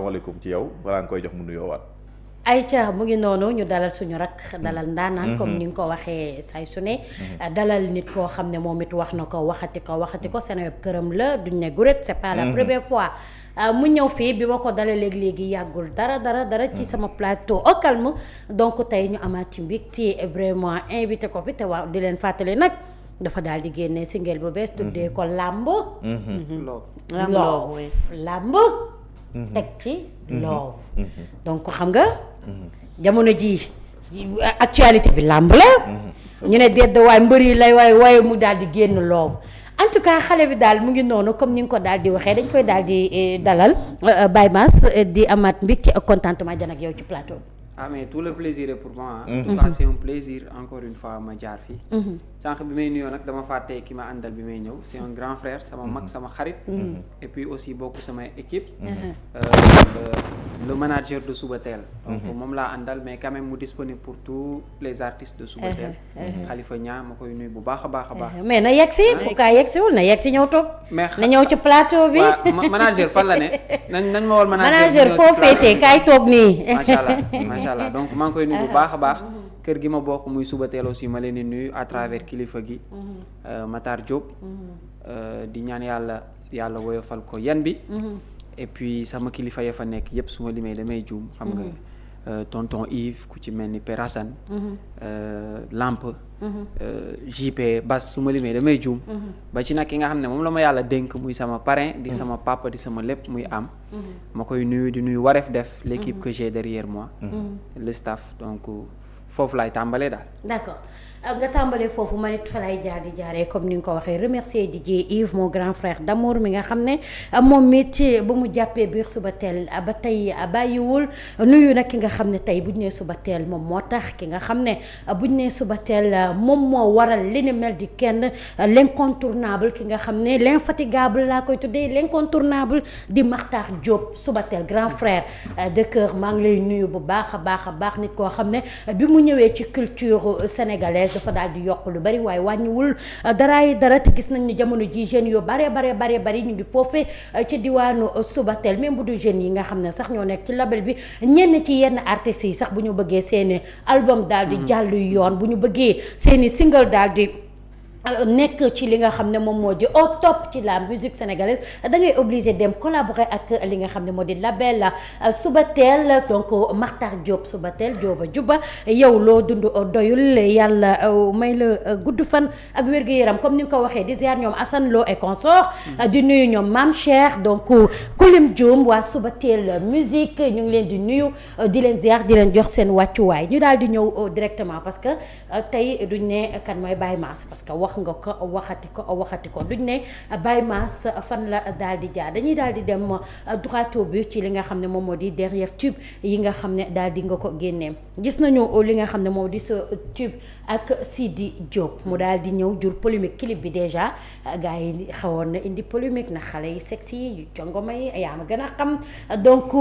waaleykum ci yow balaa nga koy jox mu nuyoowaat. Aïcha mu ngi noonu ñu dalal suñu rak dalal ndaanaan comme ni nga ko waxee say su ne dalal nit koo xam ne moom it wax na ko waxati ko Seneweb këram la duñ ne guret c'est pas la première fois mu ñëw fii bi ma ko dalee léegi yàggul dara ci sama plateau au calme donc tey ñu amaat ci mbégte vraiment invité ko fi te waaw di leen fàttali nag dafa daal di génne single bu bees tuddee ko làmb làmb teg ci love donc xam nga jamono ji actualité bi làmb la ñu ne dedd waay mbër yi lay waaye mu daal di génn love en tout cas xale bi daal mu ngi noonu comme ni nga ko daal di waxee dañ koy daal di dalal Baye Mass di amaat mbégte ak contentement jan ak yow ci plateau bi. Ah mais tout le plaisir est pour moi. En tout cas c'est un plaisir encore une fois ma jaar fii. sànq bi may nuyoo nag dama fàtte ki ma àndal bi may ñëw c'est un grand frère sama mag sama xarit. et puis aussi bokk sama équipe. Le manager de Subatel. donc moom laa àndal mais quand même mu disponible pour tous les artistes de Subatel. Khalifa Niang ma koy nuyu bu baax a baax. mais na yegg si bu kaa yegg siwul na yegg si ñëw toog. mais na ñëw ci plateau bi. waaw manager fan la ne nañ ma war manager foo féetee kaay toog nii. macha allah donc maa ngi koy nuyu bu baax a baax. kër gi ma bokk muy Subatel aussi ma leen di nuyu à travers kilifa gi. Matar Diop. di ñaan yàlla woyofal ko yan bi. et puis sama kilifa ya fa nekk yépp su ma limee damay juum xam nga. tonton Yves ku ci mel ni Père Assane. Lamp. JP Bas su ma limee damay juum. ba ci nag ki nga xam ne moom la ma yàlla dénk muy sama parrain di sama papa di sama lépp muy am. ma koy nuyu di nuyu Wareef Def l'équipe que j'ai derrière moi. le staff donc foofu laay tàmbalee daal. d'accord nga tàmbalee foofu man it fa lay jaaree comme ni nga ko waxee remercier DJ Yves mon grand frère d'amour mi nga xam ne moom it ba mu jàppee biir Subatel ba tey bàyyiwul nuyu nag ki nga xam ne tey bu ñu nee Subatel moom moo tax ki nga xam ne bu ñu nee Subatel moom moo waral li ni mel di kenn l'incontournable ki nga xam ne l'infatigable laa koy tuddee l'incontournable di Makhtar Diop Subatel grand frère de cœur maa ngi lay nuyu bu baax a baax nit koo xam ne bi mu ñëwee ci culture sénégalaise dafa daal di yokk lu bari waaye wàññiwul dara te gis nañ ni jamono ji jeunes yu bari ñu ngi foofee ci diwaanu Subatel même bu du jeunes yi nga xam ne sax ñoo nekk ci label bi ñenn ci yenn artistes yi sax bu ñu bëggee seeni album daal di jàll yoon bu ñu bëggee seeni single daal di nekk ci li nga xam ne moom moo di au top ci la musique sénégalaise da ngay obligé dem collaborer ak li nga xam ne moo di label Subatel donc Makhtar Diop Subatel juba yow loo dund doyul yàlla may la gudd fan ak wér-gu-yaram comme ni nga ko waxee di ziar ñoom Assane Lo et consort di nuyu ñoom Mame Cheikh donc Kulim Dioum waa Subatel musique ñu ngi leen di nuyu di leen ziar di leen jox seen wàccuwaay ñu daal di ñëw directement parce que tey duñ ne kan mooy Baye Mass parce que wax nga ko waxati ko duñ ne Baye Mass fan la daal di jaar dañuy daal di dem droit au but ci li nga xam ne moom moo di derrière tube yi nga xam ne daal di nga ko génnee gis nañu li nga xam ne moo di sa tube ak Sidi Diop mu daal di ñëw jur polémique clip bi déjà gars yi xawoon na indi polémique na xale yi sexy yi jongoma yi yaa ma gën a xam donc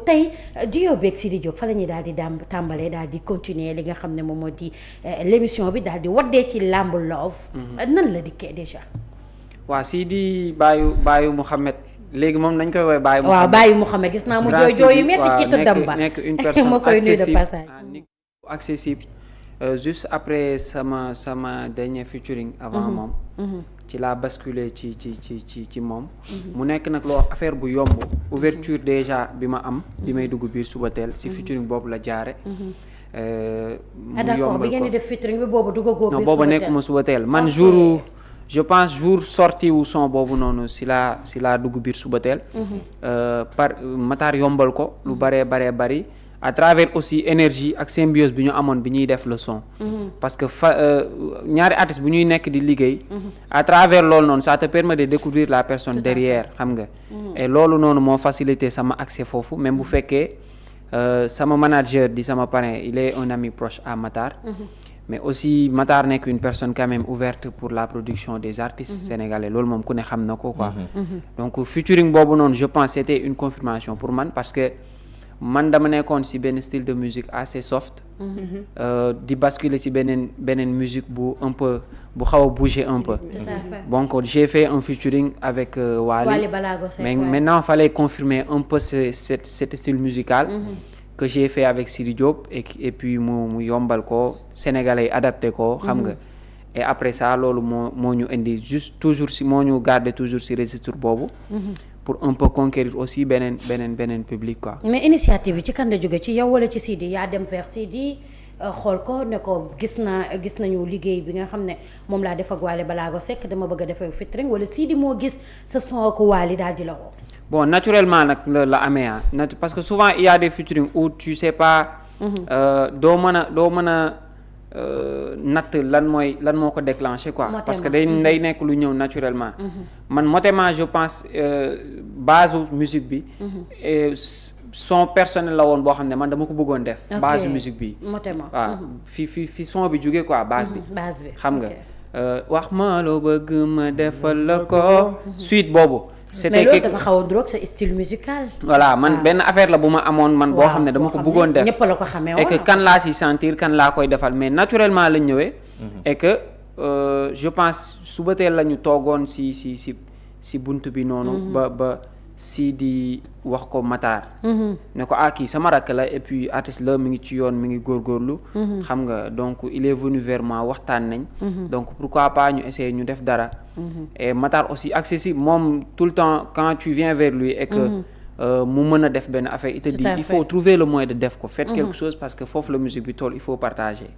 tey Dio beeg Sidi Diop fa la ñuy daal di tàmbalee daal di continuer li nga xam ne moom moo di l'émission bi daal di waddee ci Lamb Love nan la dikkee déjà. waa Sidi Bayu Mouhamed léegi moom nañ koy woowee Bayu. waaw Bayu Mouhamed gis naa mu jooy yu metti ci tuddam ba nekk une personne accessible. Juste après sama dernier featuring avant moom. ci laa basculé ci moom. mu nekk nag loo affaire bu yomb. ouverture déjà bi ma am. bi may dugg biir Subatel si featuring boobu la jaare d'accord bi ngeen di def featuring bi boobu duggagoo biir non boobu nekkuma Subatel man je pense jour sortie wu son boobu noonu si laa dugg biir Subatel. par Matar yombal ko lu bari à travers aussi énergie ak symbiose bi ñu amoon bi ñuy def le son. parce que ñaari artiste bu ñuy nekk di liggéey. à travers loolu noonu ça te permet de découvrir la personne derrière xam nga. et loolu noonu moo facilité sama accès foofu même bu fekkee sama manager di sama parrain il est un ami proche à Matar. mais aussi Matar nekk une personne quand même ouverte pour la production des artistes sénégalais loolu moom ku ne xam na ko quoi. donc featuring boobu noonu je pense c'était une confirmation pour man parce que man dama nekkoon ci benn style de musique assez soft. di basculer ci beneen musique bu un peu bu xaw a bouger un peu. Donc j'ai fait un featuring avec Wally Balago Seck, mais ouais. maintenant fallait confirmer un peu cet style musical que j'ai fait avec Sidi Diop et puis mu yombal ko sénégalais adapté ko xam nga. Et après ça loolu moo ñu indi juste toujours si moo ñu garder toujours si registre boobu. pour un peu conquérir aussi beneen public quoi. mais initiative bi ci kan la jóge ci yow wala ci Sidi yaa dem vers Sidi xool ko ne ko gis nañu liggéey bi nga xam ne moom laa def ak Wally Balago Seck dama bëgg a defee featuring wala Sidi moo gis sa son ak Wally daal di la woo. Bon naturellement nag la amee parce que souvent il y a des featuring où tu sais pas. doo mën a natt lan moo ko déclenché quoi. Motema. Parce que day nekk lu ñëw naturellement. man motema je pense base musique bi. son personnel la woon boo xam ne man dama ko bëggoon def. base musique bi. motema waaw fi son bi jógee quoi base bi. base bi xam nga wax ma loo bëgg ma defal la ko. suite boobu. mais loolu dafa xaw a drogue sa style musical. voilà man benn affaire la bu ma amoon man boo xam ne dama ko bëggoon def ñëpp la ko xamee et que kan laa si sentir kan laa koy defal mais naturellement lañ ñëwee. et que je pense suba teel la ñu toogoon si bunt bi noonu. ba si di wax ko Matar. ne ko kii sama rakk la et puis artiste la mi ngi ci yoon mi ngi góorgóorlu. xam nga donc il est venu vers moi waxtaan nañ. donc pourquoi pas ñu essayer ñu def dara. et Matar aussi accessible moom tout le temps quand tu viens vers lui et que mu mën a def benn affaire il te dit il faut trouver le moyen de def ko faites quelque chose parce que foofu la musique bi tool il faut partager.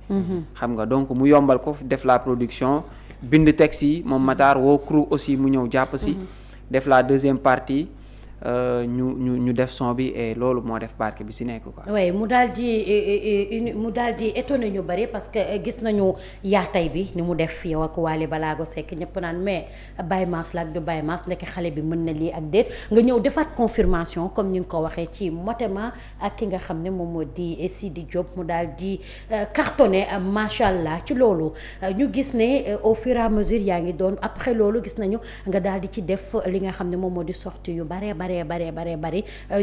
xam nga donc mu yombal ko def la production bind texte yi moom Matar woo crew aussi mu ñëw jàpp si. def la deuxième partie. ñu def son bi et loolu moo def barke bi si nekk quoi. oui mu daal di étonné ñu bari parce que gis nañu yaatay bi ni mu def yow ak Wally Balago Seck ñëpp naan mais Baye Mass la ak du Baye Mass nekk xale bi mën na lii ak déet nga ñëw defaat confirmation comme ni nga ko waxee ci motema ak ki nga xam ne moom moo di Sidi Diop mu daal di cartonné macha allah ci loolu ñu gis ne au fur et à mesure yaa ngi doon après loolu gis nañu nga daal di ci def li nga xam ne moom moo di sortie yu bari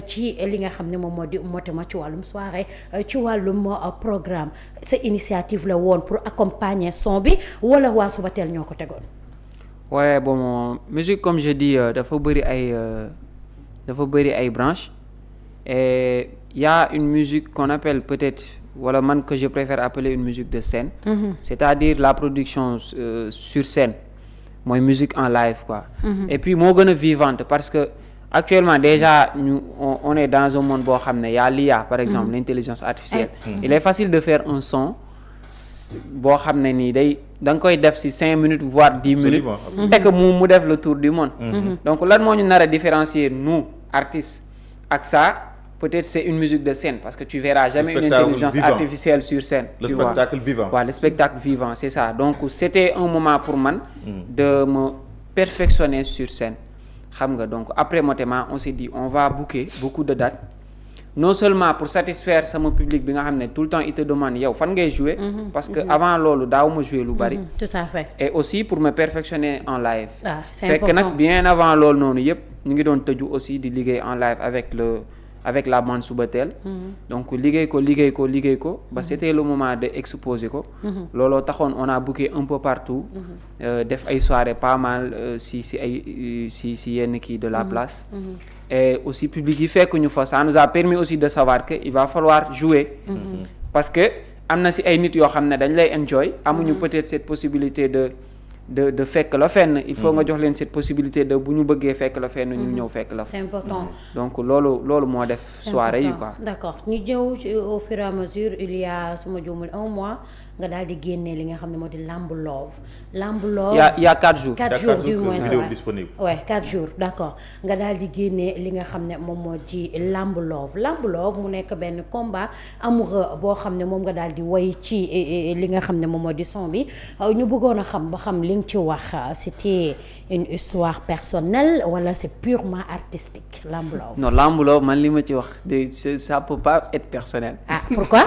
ci li nga xam ne moom moo di motema ci wàllum soirée ci wàllum programme sa initiative la woon pour accompagner son bi wala waa Subatel ñoo ko tegoon. ouais bon musique comme je dis dafa bëri ay branches et y a une musique qu'on appelle peut-être wala man que je préfère appeler une musique de scène. C'est-à-dire la production sur scène mooy musique en live quoi. Et puis moo gën a vivante parce que actuellement déjà on est dans un monde boo xam ne y a l'IA par exemple l'intelligence artificielle. Il est facile de faire un son boo xam ne nii da nga koy def ci 5 minutes voire 10 minutes. et que mu def le tour du monde. Donc lan moo ñu nar a différencier nous artistes ak ça peut-être c'est une musique de scène parce que tu verras jamais une intelligence artificielle sur scène. Le spectacle vivant. Ouais, le spectacle vivant c'est ça donc c'était un moment pour man de me perfectionner sur scène. xam nga donc après motema on s'est dit on va booker beaucoup de dates non seulement pour satisfaire sama public bi nga xam ne tout le temps il te demande yow fan ngay jouer parce que avant loolu daawuma jouer lu bari. tout à fait. et aussi pour me perfectionner en live. c'est fekk important nag bien avant loolu noonu yëpp ñu ngi doon tëju aussi di liggéey en live avec la bande Subatel. donc liggéey ko ba c'était le moment de exposer ko. looloo taxoon on a booké un peu partout. def ay soirées pas mal si yenn kii de la place. et aussi public yi fekk ñu fa ça nous a permis aussi de savoir que il va falloir jouer. parce que am na si ay nit yoo xam ne dañ lay enjoy amuñu peut-être cette possibilité de fekk la fenn il faut nga jox leen cette possibilité de bu ñu bëggee fekk la fenn ñu ñëw fekk la. c'est important donc loolu moo def soirée yi quoi. d'accord ñu ñëw au fur et à mesure il y a suma juumul 1 mois nga daal di génne li nga xam ne moo di Lamb Love. il y a 4 jours. 4 jours du moins vidéo disponible. ouais 4 jours d'accord nga daal di génne li nga xam ne moom moo di Lamb Love mu nekk benn combat amoureux boo xam ne moom nga daal di woy ci li nga xam ne moom moo di son bi ñu bëggoon a xam ba xam li nga ci wax c'était une histoire personnelle wala c'est purement artistique Lamb Love. non Lamb Love man li ma ci wax ça peut pas être personnel. ah pourquoi.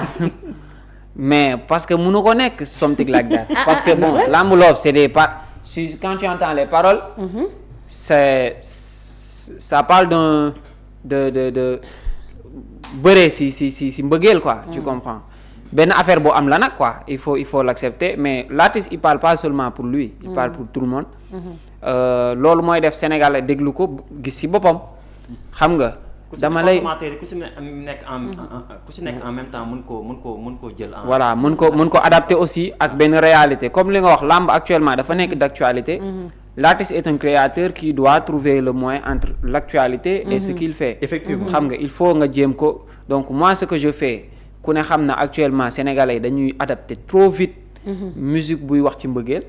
mais parce que mënu ko nekk something like that. parce que bon Lamb Love c'est des quand tu entends les paroles. ça parle de bëree si mbëggeel quoi tu comprends benn affaire boo am la nag quoi il faut l'accepter mais l'artiste il parle pas seulement pour lui il parle pour tout le monde loolu mooy def Sénégal déglu ko gis si boppam xam nga dama lay ku si nekk en même temps mën koo jël voilà mën ko adapter aussi ak benn réalité comme li nga wax lamb actuellement dafa nekk d'actualité l'artiste est un créateur qui doit trouver le moyen entre l'actualité et ce qu'il fait effectivement xam nga il faut nga jéem ko donc moi ce que je fais ku ne xam na actuellement sénégalais dañuy adapter trop vite musique buy wax ci mbëggeel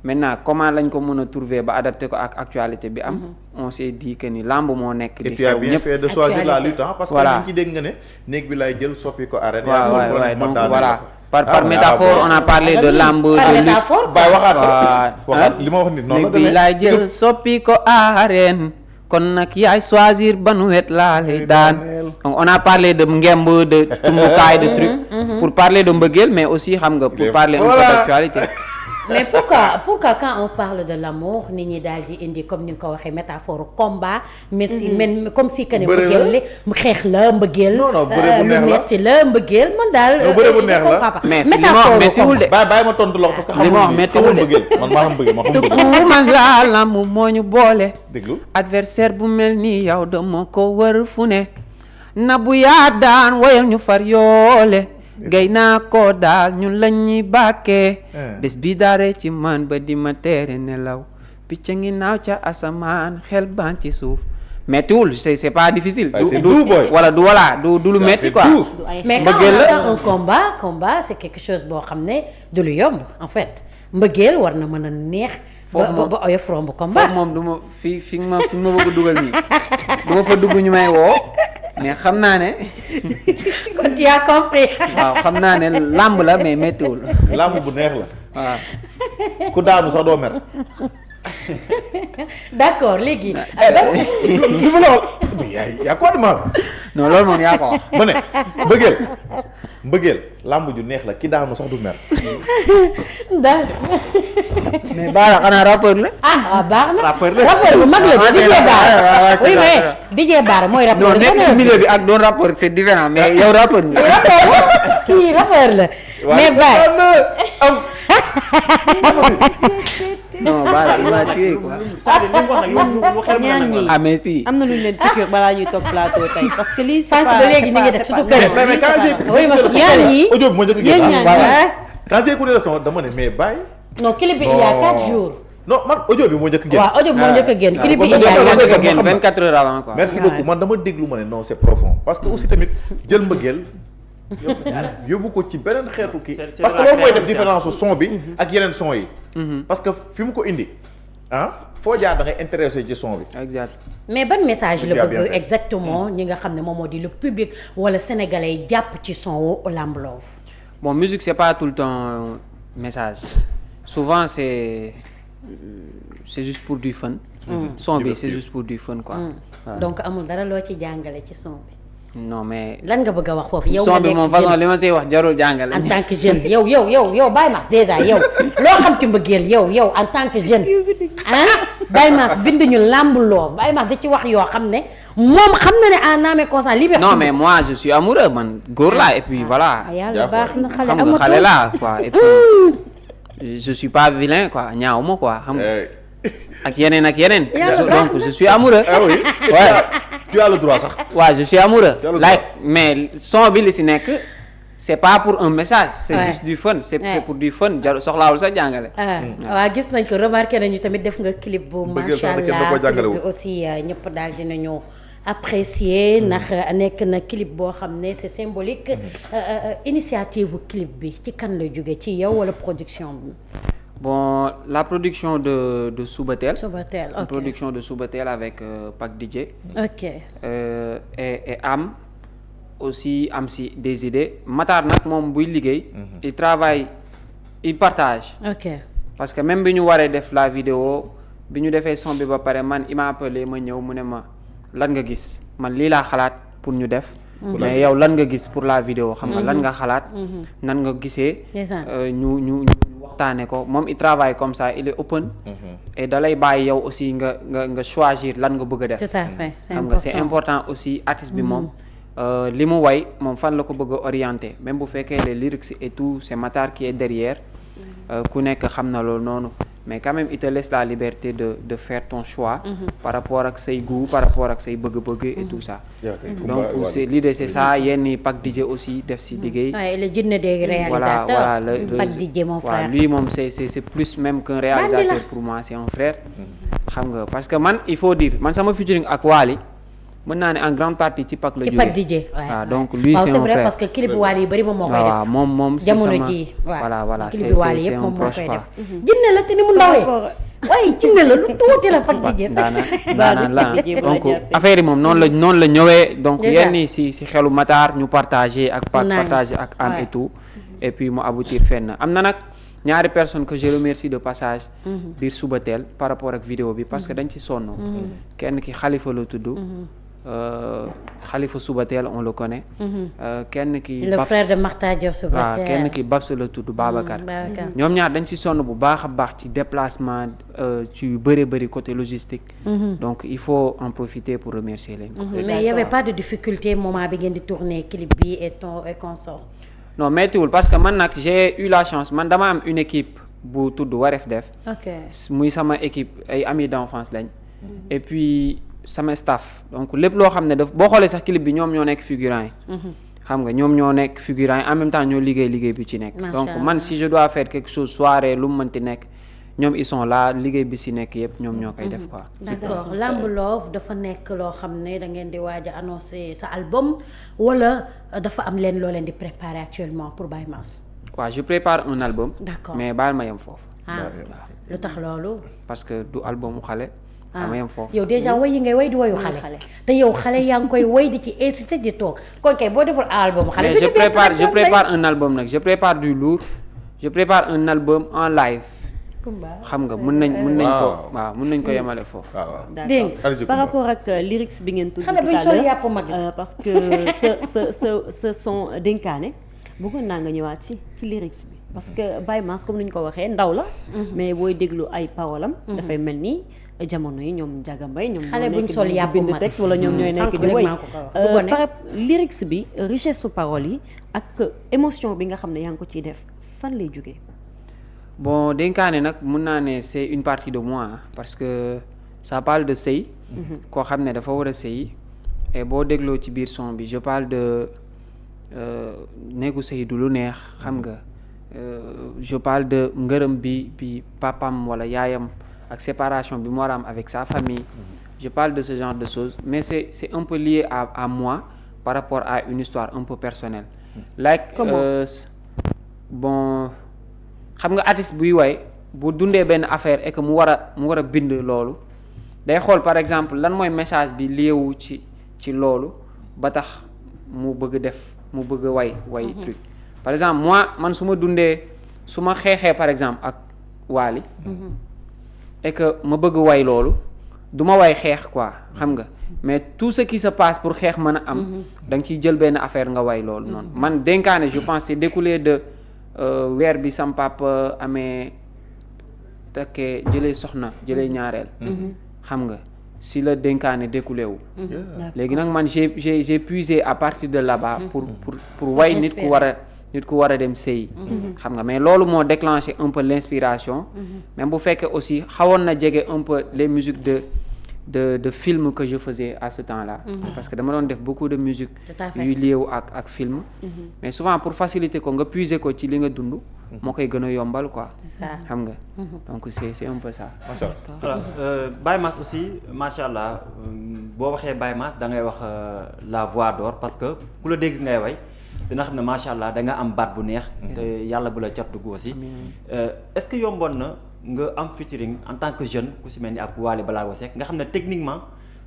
maintenant comment lañ ko mën a trouver ba adapté ko ak actualité bi am on s'est dit que ni lamb moo nekk di et tu as bien fait de choisir la lutte parce que voilà ñu ci dégg nga ne néeg bi lay jël soppi ko arène waaw donc voilà par métaphore on a parlé de lamb de lutte baay waxaat li ma wax ni noonu la néeg bi lay jël soppi ko arène kon nag yaay choisir ban wet laa lay daan donc on a parlé de ngemb de tumbukaay de truc pour parler de mbëggeel mais aussi xam nga pour parler un peu d'actualité mais pourquoi quand on parle de l'amour nit ñi daal di indi comme ni nga ko waxee métaphore combat mais si men comme si que ne mbëggeel li mu xeex la mbëggeel lu metti la mbëggeel man daal bëre bu neex la mais métaphore méttiwul de bàyyi ma tontu loxo parce que li ma wax méttiwul de man maa xam mbëggeel ma xam mbëggeel tukku man laa lamb moo ñu boole déglu adversaire bu mel ni yow dama ko wër fu ne na bu yaa daan woyal ñu far yoole gay naa ko daal ñun lañ ñuy bàkkee bés bi daare ci man ba di ma teere nelaw picc ngi naaw ca asamaan xel baan ci suuf méttiwul c'est pas difficile du lu métti quoi mais quand on entend un combat c'est quelque chose boo xam ne du lu yomb en fait mbëggeel war na mën a neex ba oyof romb combat foofu moom du ma fi ma bëgg a dugal nii du ma fa dugg ñu may woo mais xam naa ne kon tu as compris waaw xam naa ne làmb la mais méttiwul làmb bu neex la waaw ku daanu sax doo mer d'accord léegi li ma la wax yaa quoi de mal non loolu moom yaa ko wax ma ne mbëggeel làmb ju neex la ki daanu sax du mer daal mais Bara xanaa rappeur la baax na rappeur la rappeur bu mag la DJ Bara oui mais DJ Bara mooy rappeur non nekk ci milieu bi ak doon rappeur c'est différent mais yow rappeur nga kii rappeur la mais Bara non Bara il m'a tué quoi ñaan ñi ah mais si am na lu ñu leen piqûre balaa ñuy toog plateau tey parce que lii sànq ba léegi ñu ngi def surtout kër mais quand j'ai ñaan ñi audio bi moo njëkk a yéen génn ñaan quand j'ai écouté le son dama ne mais bàyyi non clip bi il y a 4 jours non man audio bi moo njëkk a génn waaw audio bi moo njëkk a génn clip bi il y kon a njëkk a génn 24 heures avant quoi merci beaucoup man dama déglu ma ne non c'est profond parce que aussi tamit jël mbëggeel yóbbu ko ci beneen xeetu kii parce que loolu mooy def différence su son bi ak yeneen son yi parce que fi mu ko indi foo jaar da ngay intéressé ci son bi exact mais ban message la bien bëgg fait. exactement ñi nga xam ne moom moo di le public wala sénégalais yi jàpp ci son wu Lamb Love bon musique c'est pas tout le temps message souvent c'est juste pour du fun son bi c'est juste pour du fun quoi waaw. donc amul dara loo ci jàngale ci son bi non mais lan nga bëgg a wax foofu yow son nga bi moom nekk façon jeune li ma siy wax jarul jàngale en tant que jeune yow Baye Mass déjà yow loo xam ci mbëggeel yow en tant que jeune Baye Mass bind ñu Lamb Love Baye Mass da ci wax yoo xam ne moom xam na ne en âme et conscience liberté non mais moi je suis amoureux man góor laa et puis voilà yàlla baax na xale xam nga amatul xale laa quoi et puis je suis pas vilain quoi ñaaw ma quoi xam nga ak yeneen Yàlla baax donc je suis amoureux ah oui ouais tu as le droit sax waaw je suis amoureux Yàlla like mais son bi li si nekk c'est pas pour un message c'est Ouais. juste du fun c'est Ouais. c'est pour du fun jar soxlaawul sax jàngale waaw gis nañ ko remarqué nañu tamit def nga clip bu Mbëggeel macha sax kenn da allah koo jàngale clip bi wul. aussi ñëpp daal dinañu apprécier ndax nekk na clip boo xam ne c'est symbolique initiative bu clip bi ci kan la jóge ci yow wala production bi bon la production de Subatel Subatel une ok production de Subatel avec Pac DJ ok et am aussi am si des idées Matar nag moom buy liggéey il travaille il partage ok parce que même bi ñu waree def la vidéo bi ñu defee son bi ba pare man il m'a appelé ma ñëw mu ne ma lan nga gis man lii laa xalaat pour ñu def mais yow lan nga gis pour la vidéo xam nga lan nga xalaat nan nga gisee ñu waxtaane ko moom il travaille comme ça il est open et da lay bàyyi yow aussi nga choisir lan nga bëgg a def tout à fait xam nga c'est important aussi artiste bi moom li mu way moom fan la ko bëgg a orienté même bu fekkee les lyrics et tout c'est Matar qui est derrière ku nekk xam na loolu noonu mais quand même il te laisse la liberté de faire ton choix par rapport ak say goût par rapport ak say bëgg-bëgg et tout ça donc c'est l'idée c'est ça yenn Pac DJ aussi def si liggéey Ouais, le djinn des réalisateurs. Pac DJ mon frère. lui moom c'est plus même qu'un réalisateur pour moi c'est un frère xam nga parce que man il faut dire man sama featuring ak Wally mën naa ne en grande partie ci Pac la jógee ci Pac DJ waaw donc lui c'est c'est un vrai frère parce que clip Wally yu bëri moom moo koy def waaw moom jamono ji voilà clip Wally c'est yëpp un moom moo proche koy quoi def jinne la te ni mu ndawee waaye jinne la lu tuuti la Pac DJ daanaan la donc affaire yi moom noonu la ñëwee donc yenn yi si xelu Matar ñu partagé ak partagé ak Anne et tout et puis mu aboutir fenn am na nag ñaari personnes que je remercie de passage biir Subatel par rapport ak vidéo bi parce que dañ ci sonn kenn ki Khalifa la tudd Khalifa Subatel on le connaît kenn ki le frère de Makhtar Diop Subatel waaw kenn ki Babs la tudd Babacar ñoom ñaar dañ ci sonn bu baax a baax ci déplacement ci yu bëri côté logistique donc il faut en profiter pour remercier leen mais il y avait pas de difficulté moment bi ngeen di tourner clip bi et consort non méttiwul parce que man nag j'ai eu la chance man dama am une équipe bu tudd Waref Def muy sama équipe ay amis d'enfance lañ et puis sama staff donc lépp loo xam ne daf boo xoolee sax clip bi ñoom ñoo nekk figurant yi xam nga ñoom ñoo nekk figurant yi en même temps ñoo liggéey bi ci nekk donc man si je dois faire quelque chose soirée lu mu mënti nekk ñoom ils sont là liggéey bi si nekk yëpp ñoom ñoo koy def quoi. d'accord Lamb Love dafa nekk loo xam ne da ngeen di waaj a annoncer sa album wala dafa am leen loo leen di préparer actuellement pour Baye Mass. waaw je prépare un album. d'accord mais baal ma yem foofu. lu tax loolu. parce que du albumu xale. ma yem foofu yow déjà way yi ngay way di wayu xale. te yow xale yaa ngi koy way di ci insister di toog kon kay boo deful album xale. mais je prépare un album nag je prépare du lourd je prépare un album en live. xam nga mën nañ ko yemale foofu. dégg par rapport ak lyrics bi ngeen tudd xale buñ sol yàpp mag parce que sa son dénkaane bëggoon naa nga ñëwaat ci lyrics bi parce que Baye Mass comme ni ñu ko waxee ndaw la mais booy déglu ay parolam dafay mel ni jamono yi ñoom Ndiaga Mbaye ñoom xale buñ sol yàpp mag bind texte wala ñoom ñooy nekk di woy par lyrics bi richesse su paroles yi ak émotion bi nga xam ne yaa ngi ko ciy def fan lay jógee. bon dénkaane nag mun naa ne c'est une partie de moi parce que ça parle de sëy koo xam ne dafa war a sëy et boo dégloo ci biir son bi je parle de néegu sëy du lu neex xam nga je parle de ngërëm bi papam wala yaayam ak séparation bi mu war a am avec sa famille je parle de ce genre de choses mais c'est un peu lié à moi par rapport à une histoire un peu personnelle like bon xam nga artiste buy way bu dundee benn affaire et que mu war a bind loolu day xool par exemple lan mooy message bi liewu ci loolu ba tax mu bëgg a way truc par exemple moi man su ma xeexee par exemple ak Wally et que ma bëgg way loolu du ma way xeex quoi xam nga mais tout ce qui se passe pour xeex mën a am da nga ciy jël benn affaire nga way loolu noonu man dénkaane je pense c'est découlé de weer bi sam papa amee takkee jëlee soxna jëlee ñaareel xam nga si la dénkaane découlé wu léegi nag man j'ai puisé à partir de là-bas pour way nit ku war a dem sëy xam nga mais loolu moo déclenché un peu l'inspiration même bu fekkee aussi xawoon na jege un peu les musiques de film que je faisais à ce temps-là parce que dama doon def beaucoup de musique yu liéewu ak film mais souvent pour faciliter ko nga puiser ko ci li nga dund moo koy gën a yombal quoi xam nga donc c'est un peu ça alors Baye Mass aussi macha allah boo waxee Baye Mass da ngay wax la voix d'or parce que ku la dégg ngay way dina xam ne macha allah da nga am baat bu neex te yàlla bu la cat dugg aussi est-ce que yomboon na nga am featuring en tant que jeune ku si mel ni ak Wally Ballago Seck nga xam ne techniquement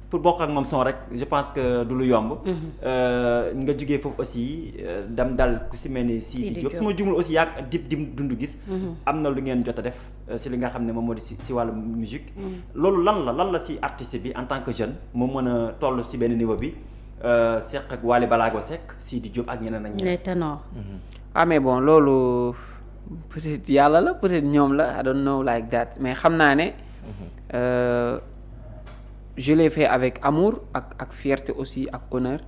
pour bokk ak moom son rek je pense que du lu yomb nga jugee foofu aussi dem dal ku si mel ni Sidi Diop su ma jumul aussi yaag dib dund gis am na lu ngeen jot a def si li nga xam ne moom moo di si wàllu musique loolu lan la si artiste bi en tant que jeune moom mën a toll si benn niveau bi Seck ak Wally Ballago Seck Sidi Diop ak ñeneen ak ñeneen les ténors mais bon loolu peut-être yàlla la peut-être ñoom la I don't know like that mais xam naa ne je l'ai fait avec amour ak fierté aussi ak honneur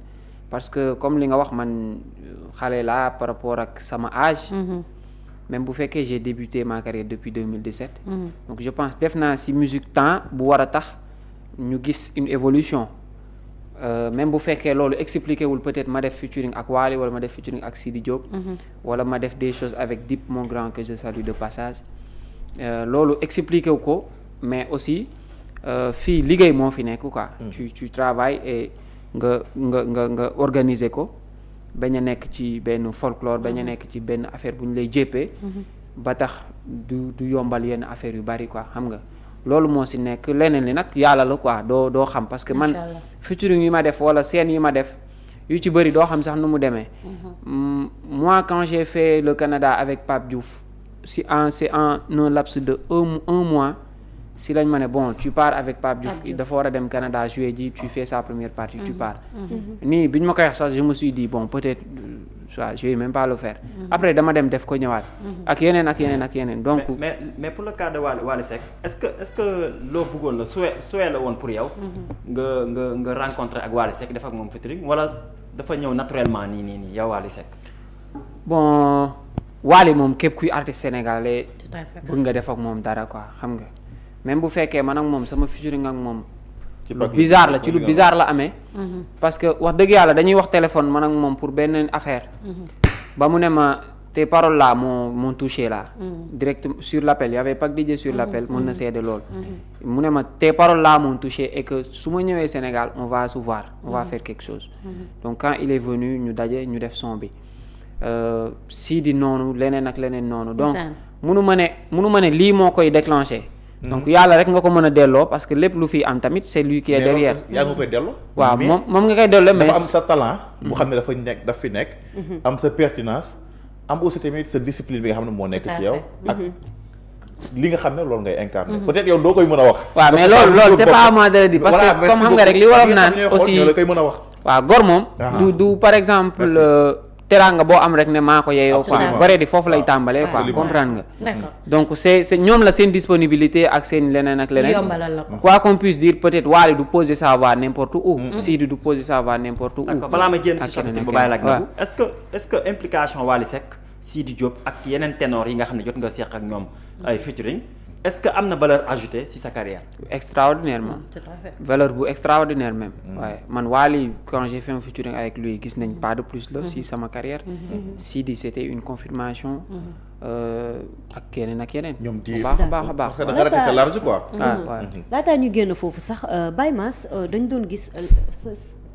parce que comme li nga wax man xale laa par rapport ak sama âge. Même bu fekkee j'ai débuté ma carrière depuis 2017. Donc je pense def naa ci musique temps bu war a tax ñu gis une évolution. Même bu fekkee loolu expliqué wul peut-être ma def featuring ak Wally wala ma def featuring ak Sidi Diop. wala ma def des choses avec Dip mon grand que je salue de passage. Loolu expliqué wu ko mais aussi fii liggéey moo fi nekk quoi. tu travailles et nga organiser ko. bañ a nekk ci benn folklore bañ a nekk ci benn affaire bu ñu lay jéppee. ba tax du yombal yenn affaire yu bari quoi xam nga. loolu moo ci nekk leneen li nag yàlla la quoi doo xam parce que man featuring yi ma def wala scène yi ma def yu ci bëri doo xam sax nu mu demee. Moi quand j'ai fait le Canada avec Pape Diouf c'est en un laps de un mois si lañ ma ne bon tu pars avec Pape Diouf dafa war a dem Canada jouer ji tu fais sa première partie tu pars. nii bi ñu ma koy wax sax je me suis dit bon peut-être je vais même pas le faire. Après dama dem def ko ñëwaat. ak yeneen donc. mais pour le cas de Wally Seck est-ce que loo bëggoon la souhait la woon pour yow. nga rencontrer ak Wally Seck def ak moom featuring wala dafa ñëw naturellement nii yow Wally Seck. bon Wally moom képp kuy artiste sénégalais. bëgg nga def ak moom dara quoi xam nga. même bu fekkee man ak moom sama featuring ak moom. lu bizarre la amee. parce que wax dëgg yàlla dañuy wax téléphone man ak moom pour benn affaire. ba mu ne ma tes paroles là m'ont touché là. direct sur l'appel y avait pas que DJ sur l'appel mën na seede lool. mu ne ma tes paroles là m'ont touché et que su ma ñëwee Sénégal on va se voir on va faire quelque chose. donc quand il est venu ñu daje ñu def son bi. Sidi noonu leneen ak leneen noonu. donc munu ma ne lii moo koy déclenché. donc yàlla rek nga ko mën a delloo parce que lépp lu fi am tamit c'est lui qui est derrière. yaa nga koy delloo. waaw moom nga koy delloo mais dafa am sa talent. bu xam ne daf fi nekk. am sa pertinence. am aussi tamit sa discipline bi nga xam ne moo nekk ci yow. ak li nga xam ne loolu ngay incarner. peut-être yow doo koy mën a wax. waaw mais loolu c'est pas à moi de le dire parce que comme xam nga rek li wolof naan aussi la koy mën a wax. waaw gor moom. du par exemple. teraanga boo am rek ne maa ko yeeyoo quoi bare di foofu lay tàmbalee quoi comprendre nga donc c'est ñoom la seen disponibilité ak seen leneen ak leneen quoi qu'on puisse dire peut-être Wally du poser sa voix n'importe où Sidi du poser sa voix n'importe où balaa ma génn si chapitre bu bàyyi la ak est-ce que implication Wally Seck Sidi Diop ak yeneen ténor yi nga xam ne jot nga seq ak ñoom ay featuring est-ce que am na valeur ajoutée si sa carrière. Extraordinairement. Tout à fait. Valeur bu extraordinaire même. waaye man Wally quand j'ai fait un featuring avec lui gis nañ pas de plus la si sama carrière. Sidi c'était une confirmation. ak yeneen. ñoom di baax a baax. parce que da nga raté c'est large quoi. laataa ñu génn foofu sax Baye Mass dañ doon gis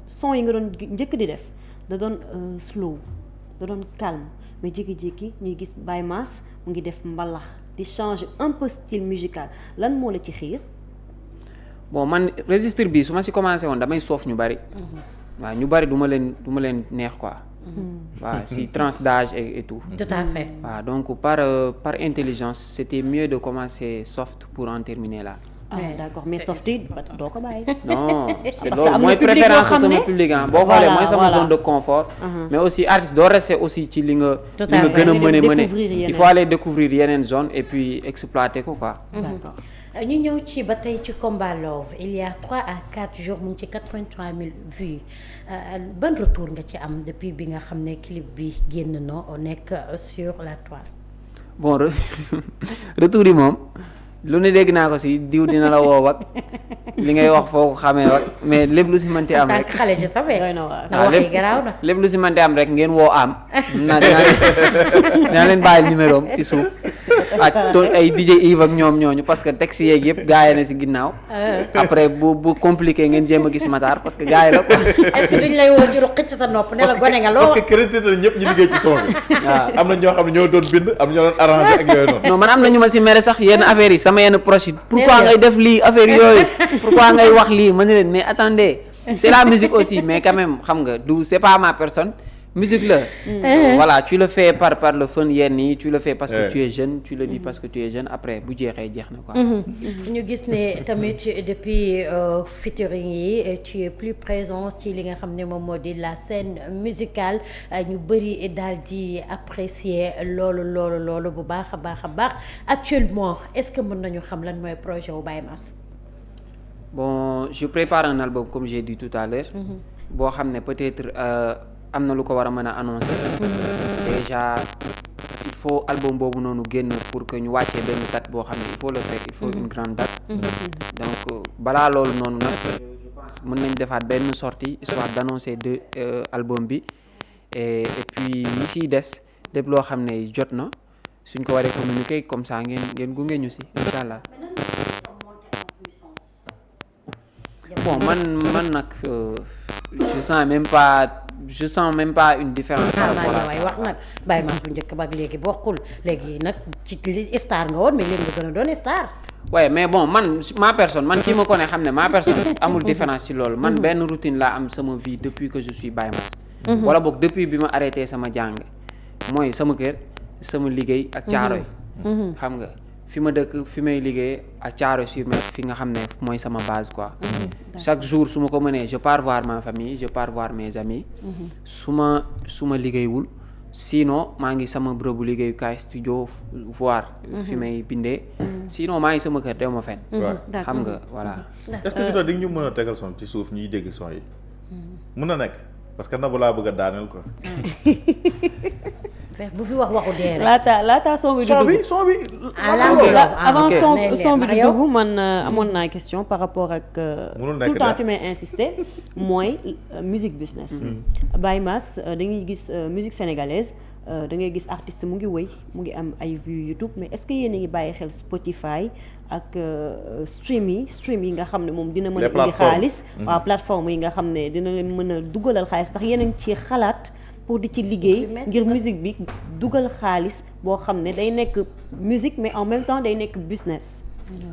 son yi nga doon njëkk di def da doon slow da doon calme mais jékki-jékki ñuy gis Baye Mass mu ngi def mbalax. di changer un peu style musical lan moo la ci xiir. bon man registre bi su ma si commencé woon damay soof ñu bari. waaw ñu bari du ma leen neex quoi. waaw si tranche d'âge et tout. tout à fait. waaw donc par intelligence c'était mieux de commencer soft pour en terminer là. d'accord mais soft yi doo ko bàyyi. non c'est loolu mooy préférence sama public boo xoolee mooy sama zone de confort. mais aussi artiste doo rester aussi ci li nga gën a mëne il faut aller découvrir yeneen zone et puis exploiter ko quoi. d'accord ñu ñëw ci ba tey ci Combat Love il y a 3 à 4 jours mu ngi ci 83 000 vues ban retour nga ci am depuis bi nga xam ne clip bi génn na nekk sur la toile. bon retour yi moom. lu ne dégg naa ko si diw dina la woo ak li ngay wax foo ko xamee ak mais lépp lu si mënti am rek xale ji sa fee na wax yi garaaw na lépp lu si mënti am rek ngeen woo am dinaa leen bàyyi numéro am si suuf ak ay DJ Yves ak ñoom ñooñu parce que texte yeeg yëpp gaay na si ginnaaw après bu compliqué ngeen jéem a gis Matar parce que gaay la quoi. est-ce que duñ lay woo ci ruq ci sa nopp ne la gone nga loo parce que crédité na ñëpp ñu liggéey ci son bi. waaw am na ñoo xam ne ñoo doon bind am ñoo doon arrangé ak yooyu noonu. non man am na ñu ma si mere sax yenn affaires yi sama yenn proche pourquoi ngay def lii affaire yooyu pourquoi ngay wax lii ma ne leen mais attendez c'est la musique aussi mais quand même xam nga du c'est pas ma personne musique la voilà tu le fais par le fun yenn yi tu le fais parce que tu es jeune tu le dis parce que tu es jeune après bu jeexee jeex na quoi. ñu gis ne tamit depuis featuring yi tu es plus présent ci li nga xam ne moom moo di la scène musicale ñu bëri daal di apprécier loolu bu baax a baax actuellement est-ce que mën nañu xam lan mooy projet wu Baye Mass. bon je prépare un album comme j'ai dit tout à l'heure boo xam ne peut-être am na lu ko war a mën a annoncer. Déjà il faut album boobu noonu génn pour que ñu wàccee benn date boo xam ne il faut le faire, il faut une grande date. Donc balaa loolu noonu nag je pense mën nañ defaat benn sortie histoire d'annoncer deux album bi et puis yi siy des lépp loo xam ne jot na suñ ko waree communiquer comme ça ngeen gunge ñu si incha allah. Bon man nag je sens même pas une différence. par rapport à ça wax nag Baye Mass bu njëkk ba ak léegi bokkul léegi nag ci star nga woon mais léegi nga gën a doon star. ouais mais bon man ma personne man kii ma ko ne xam ne ma personne amul différence ci loolu man benn routine laa am sama vie depuis que je suis Baye Mass. wala boog depuis bi ma arrêté sama jàng mooy sama kër sama liggéey ak Caaroy. xam nga fi ma dëkk fi may liggéey ak Caaroy-sur-Mer fi nga xam ne mooy sama base quoi. chaque jour su ma ko mënee je pars voir ma famille je pars voir mes amis. su ma liggéeywul sinon maa ngi sama bërëbu liggéeyukaay studio voir fi may bindee. sinon maa ngi sama kër dew ma fenn. xam nga voilà. est-ce que di nga ñu mën a tegal son ci suuf ñuy dégg son yi. mën na nekk parce que Nabou laa bëgg a daaneel quoi. bu fi wax waxu dee rek. laata son bi son bi. avant son bi di dugg man amoon naa question par rapport ak. tout le temps fi may insister mooy musique business. Baye Mass dañuy gis musique sénégalaise da ngay gis artiste mu ngi wëy mu ngi am ay vues YouTube mais est-ce que yéen a ngi bàyyi xel Spotify ak stream yi nga xam ne moom dina mën a indi xaalis. waaw plateforme yi nga xam ne dina leen mën a dugalal xaalis ndax yéen a ngi ci xalaat. pour di ci liggéey ngir musique bi dugal xaalis boo xam ne day nekk musique mais en même temps day nekk business.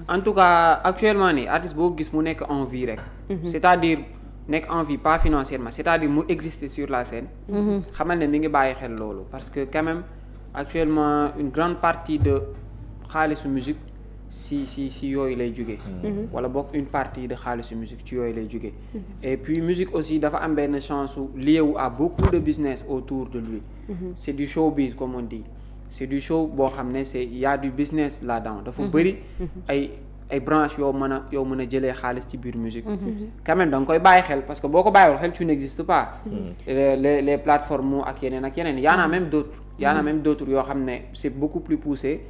en tout cas actuellement nii artiste boo gis mu nekk en vie rek. c'est-à-dire nekk en vie pas financièrement c'est-à-dire mu exister sur la scène. xamal ne mi ngi bàyyi xel loolu parce que quand même actuellement une grande partie de xaalisu musique si yooyu lay jóge wala boog une partie de xaalisu musique ci yooyu lay jóge et puis musique aussi dafa am benn chance lié wu à beaucoup de business autour de lui. C'est du showbiz comme on dit. C'est du show boo xam ne il y a du business là-dedans dafa bëri ay branches yoo mën a jëlee xaalis ci biir musique. quand même da nga koy bàyyi xel parce que boo ko bàyyiwul xel tu n'existes pas. les plateformes ak yeneen y en a même d'autres yoo xam ne c'est beaucoup plus poussé.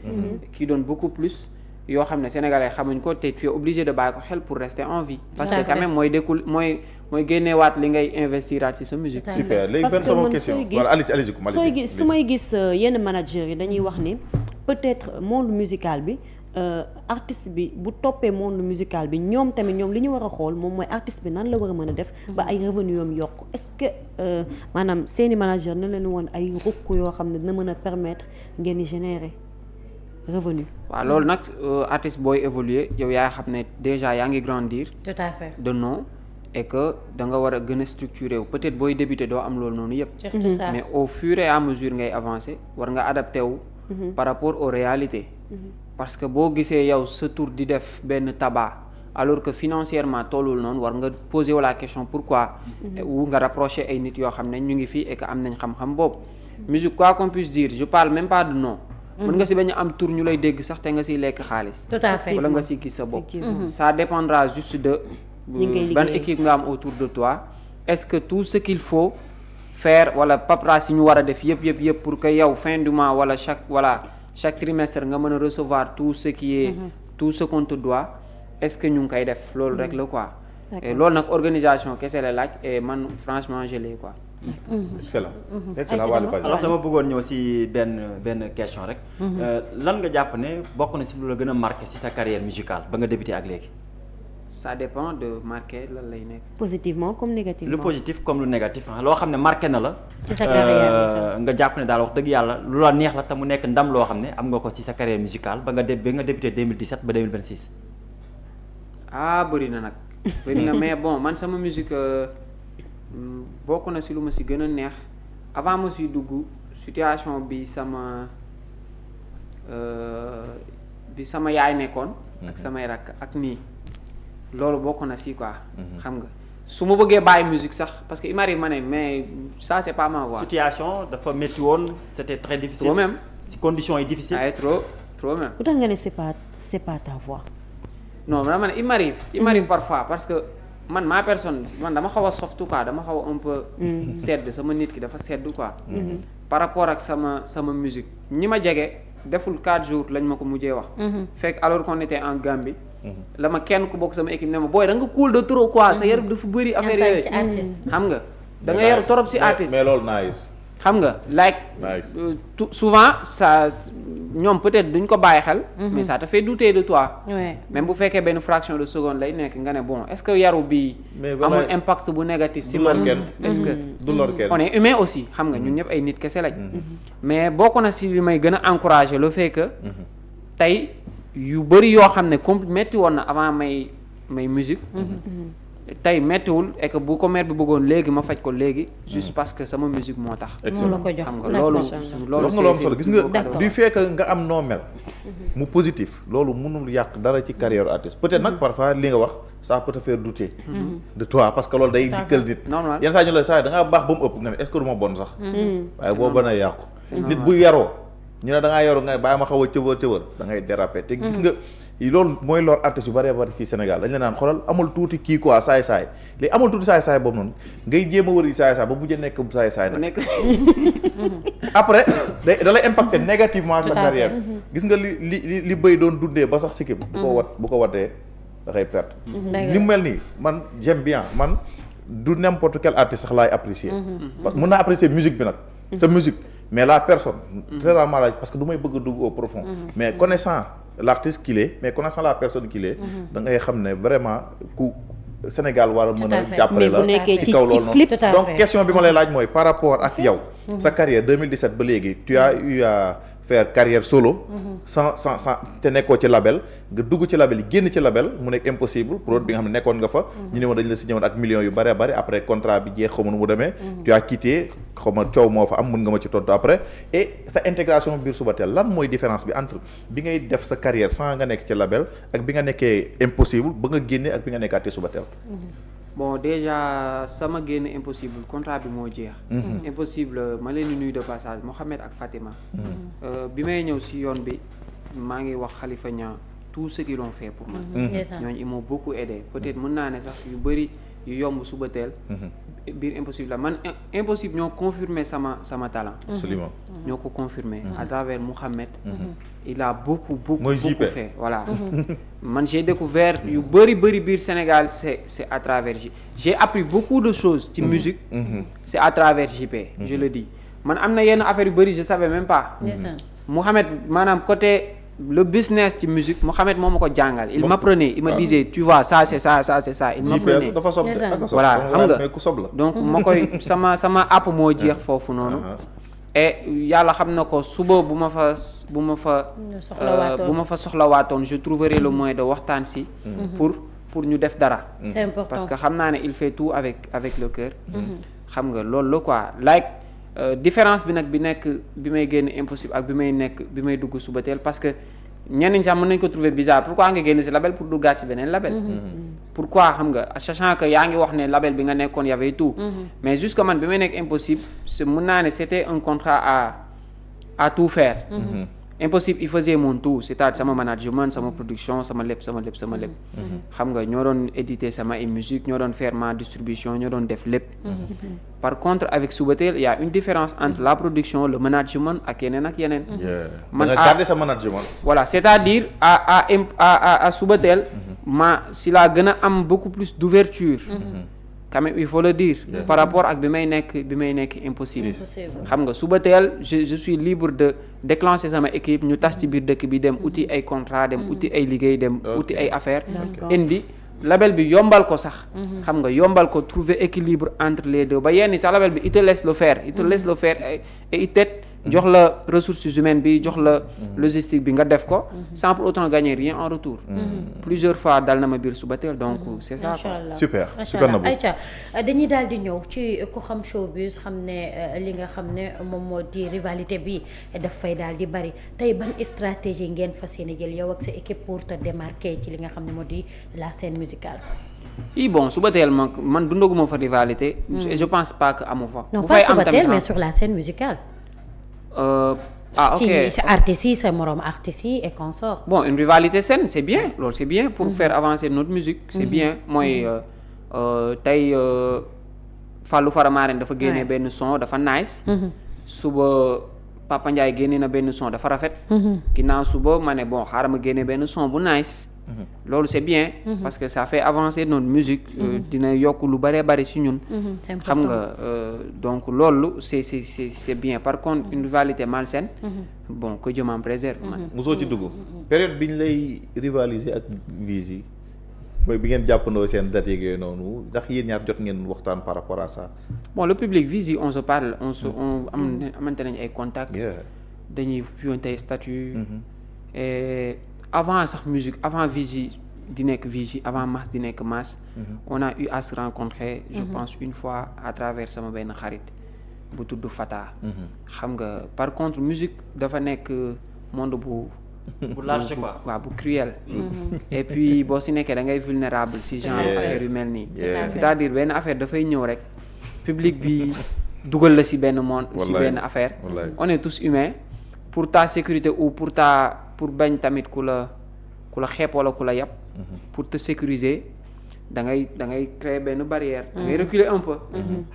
qui donne beaucoup plus. yoo xam ne sénégalais xamuñ ko te tu es obligé de bàyyi ko xel pour rester en vie. parce que quand même mooy génneewaat li ngay investiraat ci sa musique. super léegi benn sama question wala allez su may gis yenn managers yi dañuy wax ni peut-être monde musical bi artiste bi bu toppee monde musical bi ñoom tamit ñoom li ñu war a xool moom mooy artiste bi nan la war a mën a def. ba ay revenu am yokk est-ce que maanaam seeni manager na leen woon ay rukk yoo xam ne dina mën a permettre ngeen di générer revenu. waaw loolu nag artiste booy évoluer yow yaa xam ne déjà yaa ngi grandir. tout à fait de nom et que da nga war a gën a structuré wu peut-être booy débuter doo am loolu noonu yëpp. mais au fur et à mesure ngay avancer war nga adapté wu. par rapport aux réalités. parce que boo gisee yow sa tour di def benn tabac alors que financièrement tollul noonu war nga poser wu la question pourquoi. wu nga rapprocher ay nit yoo xam ne ñu ngi fii et que am nañ xam-xam boobu. musique quoi qu'on puisse dire je parle même pas de nom. mën nga si bañ a am tour ñu lay dégg sax te nga siy lekk xaalis. tout à fait wala nga si gis sa bopp. ça dépendra juste de. ban équipe nga am autour de toi. est-ce que tout ce qu'il faut faire wala paperasse yi ñu war a def yëpp pour que yow fin du mois wala chaque trimestre nga mën a recevoir tout ce qui est. tout ce qu'on te doit est-ce que ñu ngi koy def loolu rek la quoi. et loolu nag organisation kese la laaj et man franchement je l'ai quoi. excellent alors dama bëggoon ñëw ci benn question rek. lan nga jàpp ne bokk na ci lu la gën a marqué ci sa carrière musicale ba nga débuté ak léegi. ça dépend de marqué lan lay nekk. positivement comme négativement. lu positif comme lu négatif loo xam ne marqué na la. ci sa carrière nga jàpp ne daal wax dëgg yàlla lu la neex la te mu nekk ndam loo xam ne am nga ko ci sa carrière musicale ba nga débuté 2017 ba 2026. bëri na nag. bëri na mais bon man sama musique. bokk na si lu ma si gën a neex avant ma si dugg situation bi sama yaay nekkoon. ak samay rakk ak nii loolu bokk na si quoi. xam nga su ma bëggee bàyyi musique sax parce que il m'arrive ma ne mais ça c'est pas ma voix. situation dafa métti woon c'était très difficile. trop même si conditions yi difficiles. ay trop même. lu tax nga ne c'est pas ta voix. non dama ne il m'arrive parfois parce que man ma personne man dama xaw a soft quoi dama xaw a un peu sedd sama nit ki dafa sedd quoi par rapport ak sama musique ñi ma jege deful 4 jours lañ ma ko mujjee wax fekk alors qu'on était en Gambie la ma kenn ku bokk sama équipe ne ma booy da nga cool de trop quoi sa yaram dafa bëri affaire yooyu xam nga da nga yaru torop si artiste mais loolu nice xam nga like souvent ça ñoom peut-être duñ ko bàyyi xel mais ça te fait douter de toi même bu fekkee benn fraction de seconde lay nekk nga ne bon est-ce que yaru bi amul impact bu négatif si man est-ce que du lor kenn on est humain aussi xam nga ñun ñëpp ay nit kese lañ mais bokk na si li may gën a encourager le fait que tey yu bëri yoo xam ne comme metti woon na avant may musique tey méttiwul et que bu ko mère bi bëggoon léegi ma faj ko léegi juste parce que sama musique moo tax moo la ko jox xam nga loolu wax nga lu am solo gis nga du fait que nga am noo mel mu positif loolu mënul yàq dara ci carrière artiste peut-être nag parfois li nga wax ça peut te faire douter de toi parce que loolu day dikkal nit yenn saa ñu la saa da ngaa baax ba mu ëpp nga ne est-ce que du ma bon sax waaye boo bën a yàqu nit bu yaroo ñu ne da ngaa yaru nga ne bàyyi ma xaw a cëwër da ngay déraper te gis nga loolu mooy lor artiste yu bëree bëri fii Sénégal dañ la naan xoolal amul tuuti kii quoi saay-saay léegi amul tuuti saay-saay boobu noonu ngay jéem a wëri saay-saay ba mujj nekk saay-saay nag après da lay impacter négativement sa carrière gis nga li bëy doon dundee ba sax sikkim bu ko watee da koy perte li mu mel nii man j'aime bien man du n'importe quel artiste sax laay apprécier mën naa apprécier musique bi nag sa musique mais la personne très rarement parce que du may bëgg a dugg au profond mais connaissant l'artiste qu'il est mais connaissant la personne qu'il est da ngay xam ne vraiment ku Sénégal war a mën a jàppale la ci kaw loolu noonu donc question bi ma lay laaj mooy par rapport ak yow sa carrière 2017 ba léegi tu as eu à faire carrière solo sans te nekkoo ci label nga dugg ci label yi génn ci label mu nekk impossible pour bi nga xam ne nekkoon nga fa ñu ne ma dañ la signé woon ak millions yu bëree bëri après contrat bi jeex xaw ma nu mu demee tu as quitté xaw ma coow moo fa am mën nga ma ci tontu après et sa intégration biir Subatel lan mooy différence bi entre bi ngay def sa carrière sans nga nekk ci label ak bi nga nekkee impossible ba nga génne ak bi nga nekkaatee Subatel bon déjà sama génn impossible contrat bi moo jeex impossible ma leen di nuyu de passage Mohamed ak Fatima bi may ñëw si yoon bi maa ngi wax Khalifa Niang tout ce qu'ils ont fait pour moi ñooñu ils m'ont beaucoup aidé peut-être mën naa ne sax yu bëri yu yomb Subatel biir impossible la man impossible ñoo confirmé sama talent absolument ñoo ko confirmé à travers Mohamed il a beaucoup fait voilà man j'ai découvert yu bëri biir Sénégal c'est à travers j'ai appris beaucoup de choses ci musique c'est à travers JP je le dis man am na yenn affaire yu bëri je savais même pas Mohamed maanaam côté le business ci musique Mohamed moo ma ko jàngal il m'apprenait il me disait tu vois ça c'est ça c'est ça il m'apprenait voilà xam nga donc ma koy sama app moo jeex foofu noonu et yàlla xam na ko suba bu ma fa soxlawaatoon je trouverai le moyen de waxtaan si pour ñu def dara c'est important parce que xam naa ne il fait tout avec le cœur xam nga loolu la quoi like différence bi nag bi may génn impossible ak bi may dugg Subatel parce que ñenn ñi sax mën nañ ko trouver bizarre pourquoi nga génn ci label pour duggaat ci beneen label pourquoi xam nga sachant que yaa ngi wax ne label bi nga nekkoon y avait tout mais jusque man bi may nekk impossible mën naa ne c'était un contrat à tout faire impossible il faisait mon tout c'est-à-dire sama management sama production sama lépp xam nga ñoo doon éditer sama ay musique ñoo doon faire ma distribution ñoo doon def lépp par contre avec Subatel il y a une différence entre la production le management ak yeneen man nga garder sa management voilà c'est-à-dire à Subatel si laa gën a am beaucoup plus d'ouverture quand même il faut le dire par rapport ak bi may nekk impossible xam nga Subatel je suis libre de déclencher sama équipe ñu tas ci biir dëkk bi dem uti ay contrat dem uti ay liggéey dem uti ay affaire indi label bi yombal ko sax xam nga yombal ko trouver équilibre entre les deux ba yenn sax label bi il te laisse le faire et il t'aide jox la ressources humaines bi jox la logistique bi nga def ko sans pour autant gagner rien en retour plusieurs fois dal na ma biir Subatel donc c'est ça super na bu Aïcha dañuy daal di ñëw ci ku xam showbiz xam ne li nga xam ne moom moo di rivalité bi daf fay daal di bari tey ban stratégie ngeen fas yéene jël yow ak sa équipe pour te démarquer ci li nga xam ne moo di la scène musicale bon Subatel man dundaguma fa rivalité et je pense pas que amu fa non pas Subatel mais sur la scène musicale ok ci artistes yi sa moroom artistes yi et consorts bon une rivalité saine c'est bien loolu c'est bien pour faire avancer notre musique c'est bien mooy tey Fallou Faramareen dafa génnee benn son dafa nice. suba Papa Ndiaye génne na benn son dafa rafet. ginnaaw suba ma ne bon xaaral ma génne benn son bu nice. loolu c'est bien. parce que ça fait avancer notre musique. dina yokk lu bëree bëri si ñun. xam nga donc loolu c'est bien par contre une rivalité malsaine. bon que Dieu m'en préserve. mosoo ci dugg période bi ñu lay rivaliser ak Vizi mooy bi ngeen jàppandoo seen date yeeg yooyu noonu ndax yéen ñaar jot ngeen waxtaan par rapport à ça. bon le public Vizi on se parle amante nañ ay contacts. dañuy fiyoonte ay statut. et avant sax musique avant Vizi di nekk Vizi avant Mass di nekk Mass. on a eu à se rencontrer. je pense une fois à travers sama benn xarit bu tudd Fata. xam nga par contre musique dafa nekk monde bu large quoi waaw bu cruel. et puis boo si nekkee da ngay vulnérable si genre affaire yu mel nii. c'est-à-dire benn affaire dafay ñëw rek public bi dugal la si benn monde. si benn affaire. on est tous humains pour ta sécurité ou pour bañ tamit ku la xeeb wala ku la yàpp. pour te sécuriser da ngay créer benn barrière. da ngay reculer un peu.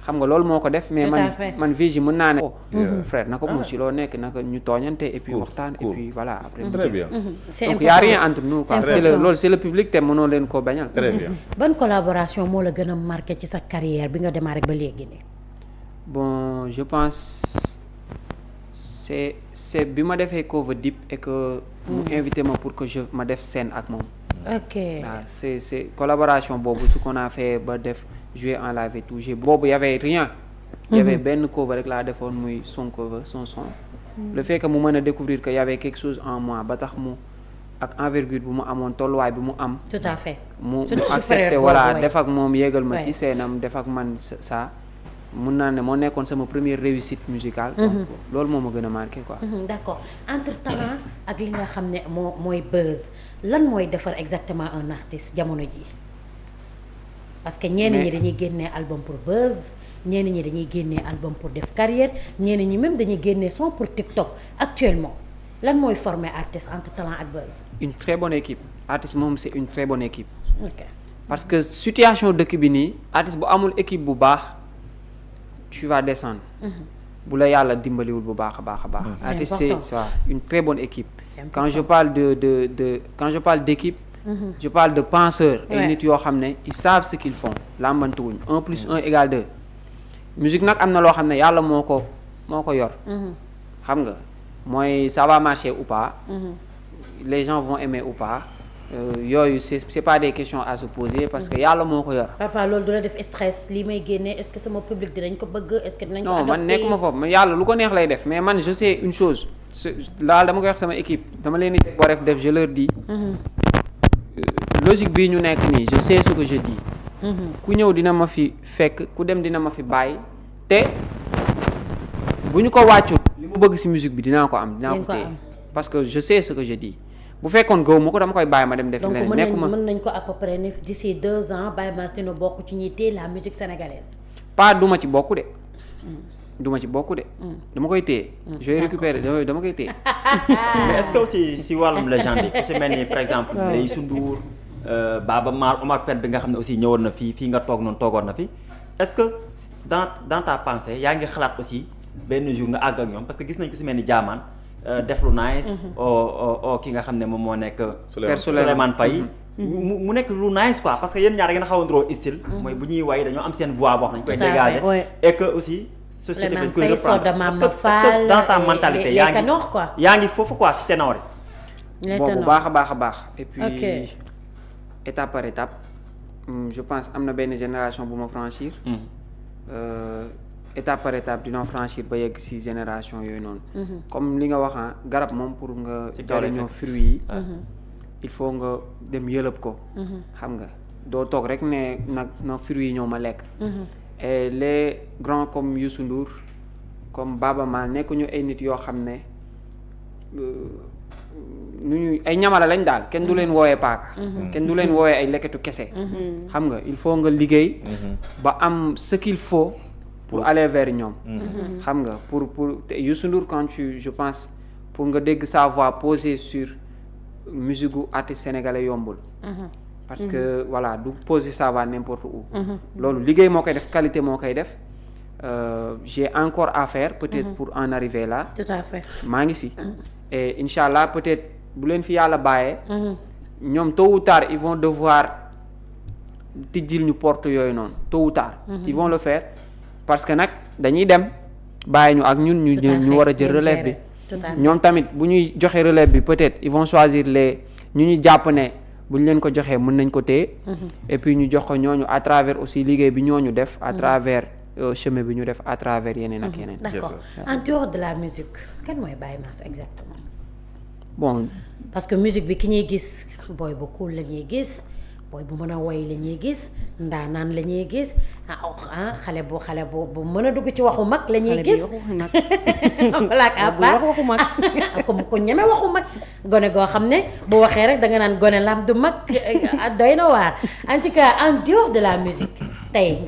xam nga loolu moo ko def mais man Vizi mën naa ne. frère naka mu si loo nekk naka ñu tooñante et puis waxtaan et puis voilà après. très bien donc y a rien entre nous quoi. c'est le public te mënoo leen koo bañal. très bien ban collaboration moo la gën a marqué ci sa carrière bi nga démarré ba léegi nii. bon je pense c'est bi ma defee cover Dip et que mu invité ma pour que ma def scène ak moom. ok waaw c'est collaboration boobu ce qu'on a fait ba def jouer en live et tout boobu y avait rien. y avait benn cover rek laa defoon muy son cover son son. le fait que mu mën a découvrir que y avait quelque chose en moi ba tax mu ak envergure bu mu amoon tolluwaay bi mu am. tout à fait mu accepté voilà def ak moom yéegal ma ci seenam def ak man ça. mun naa ne moo nekkoon sama première réussite musicale. donc loolu moo ma gën a marqué quoi. d'accord entre talent ak li nga xam ne mooy buzz lan mooy defar exactement un artiste jamono ji parce que ñenn ñi dañuy génnee album pour buzz ñenn ñi dañuy génnee album pour def carrière ñenn ñi même dañuy génnee son pour TikTok actuellement lan mooy former artiste entre talent ak buzz. une très bonne équipe artiste moom c'est une très bonne équipe. ok parce que situation dëkk bi nii artiste bu amul équipe bu baax. tu vas descendre. bu la yàlla dimbaliwul bu baax a baax a baax. artiste c'est une très bonne équipe. quand je parle quand je parle d'équipe. je parle de penseurs. ay nit yoo xam ne ils savent ce qu'ils font làmbantuwuñ 1 + 1 = 2. musique nag am na loo xam ne yàlla moo ko yor. xam nga mooy ça va marcher ou pas. les gens vont aimer ou pas. yooyu c'est pas des questions à se poser parce que yàlla moo ko yor. parfois loolu du la def stress li may génne est-ce que sama public dinañ ko bëgg est-ce que dinañ ko adopté. non man nekkuma foofu mais yàlla lu ko neex lay def mais man je sais une chose laal dama koy wax sama équipe dama leen di teg boo def je leur dis. logique bii ñu nekk nii je sais ce que je dis. ku ñëw dina ma fi fekk ku dem dina ma fi bàyyi te bu ñu ko wàccu li mu bëgg ci musique bi dinaa ko am dinaa ko téye parce que je sais ce que je dis. bu fekkoon gaw ma ko dama koy bàyyi ma dem def leneen nekkuma donc mën nañ ko à peu près ne d'ici 2 ans Baye Mass dina bokk ci ñi téye la musique sénégalaise. pas duma ci bokk de. duma ci bokk de. dama koy téye. je vais récupérer dama koy téye. mais est-ce que aussi si wàllum légende yi ku si mel ni par exemple. Youssou Ndour Baaba Maal Omar Pène bi nga xam ne aussi ñëwoon na fii nga toog noonu toogoon na fi est-ce que dans ta pensée yaa ngi xalaat aussi benn jour nga àgg ak ñoom parce que gis nañ ko si mel ni Jaamaan. def lu nice o ki nga xam ne moom moo nekk Souleymane Faye mu nekk lu nice quoi parce que yéen ñaar da ngeen xawandroo style mooy bu ñuy way dañoo am seen voix boo xam ne dañ koy dégager et que aussi société dañ koy reprendre est-ce que dans ta mentalité yaa ngi foofu quoi si ténor yi boobu baax a baax et puis étape par étape je pense am na benn génération bu ma franchir étape par étape dina franchir ba yegg ci génération yooyu noonu. comme li nga wax garab moom pour nga jariñoo fruits yi. il faut nga dem yëlëb ko. xam nga doo toog rek ne nag na fruits yi ñoo ma lekk. et les grands comme Youssou Ndour comme Baaba Maal nekkuñu ay nit yoo xam ne nu ñu ay ñamala lañ daal kenn du leen wooyee paaka. kenn du leen wooyee ay lekketu kese. xam nga il faut nga liggéey. ba am ce qu'il faut. pour aller vers ñoom. xam nga pour Youssou Ndour quand je pense pour nga dégg sa voix posée sur musique gu artiste sénégalais yombul. parce que voilà du poser sa voix n'importe où loolu liggéey moo koy def qualité moo koy def j'ai encore à faire peut-être pour en arriver là tout à fait maa ngi si et inchallah peut-être bu leen fi yàlla bàyyee ñoom tôt ou tard ils vont devoir tijjil ñu porte yooyu noonu tôt ou tard ils vont le faire parce que nag dañuy dem bàyyi ñu ak ñun ñu war a jël relève bi ñoom tamit bu ñuy joxe relève bi peut-être ils vont choisir ñu jàpp ne bu ñu leen ko joxee mën nañ ko téye et puis ñu jox ko ñooñu à travers aussi liggéey bi ñooñu def à travers chemin bi ñu def à travers yeneen ak yeneen. d'accord en dehors de la musique kan mooy Baye Mass exactement. bon parce que musique bi ki ñuy gis booy bu cool la ñuy gis booy bu mën a woy la ñuy gis ndaanaan la ñuy gis xale bu mën a dugg ci waxu mag la ñuy gis. waxu mag comme ku ñeme waxu mag gone goo xam ne bu waxee rek da nga naan gone lam du mag doy na waar en tout cas en dehors de la musique tey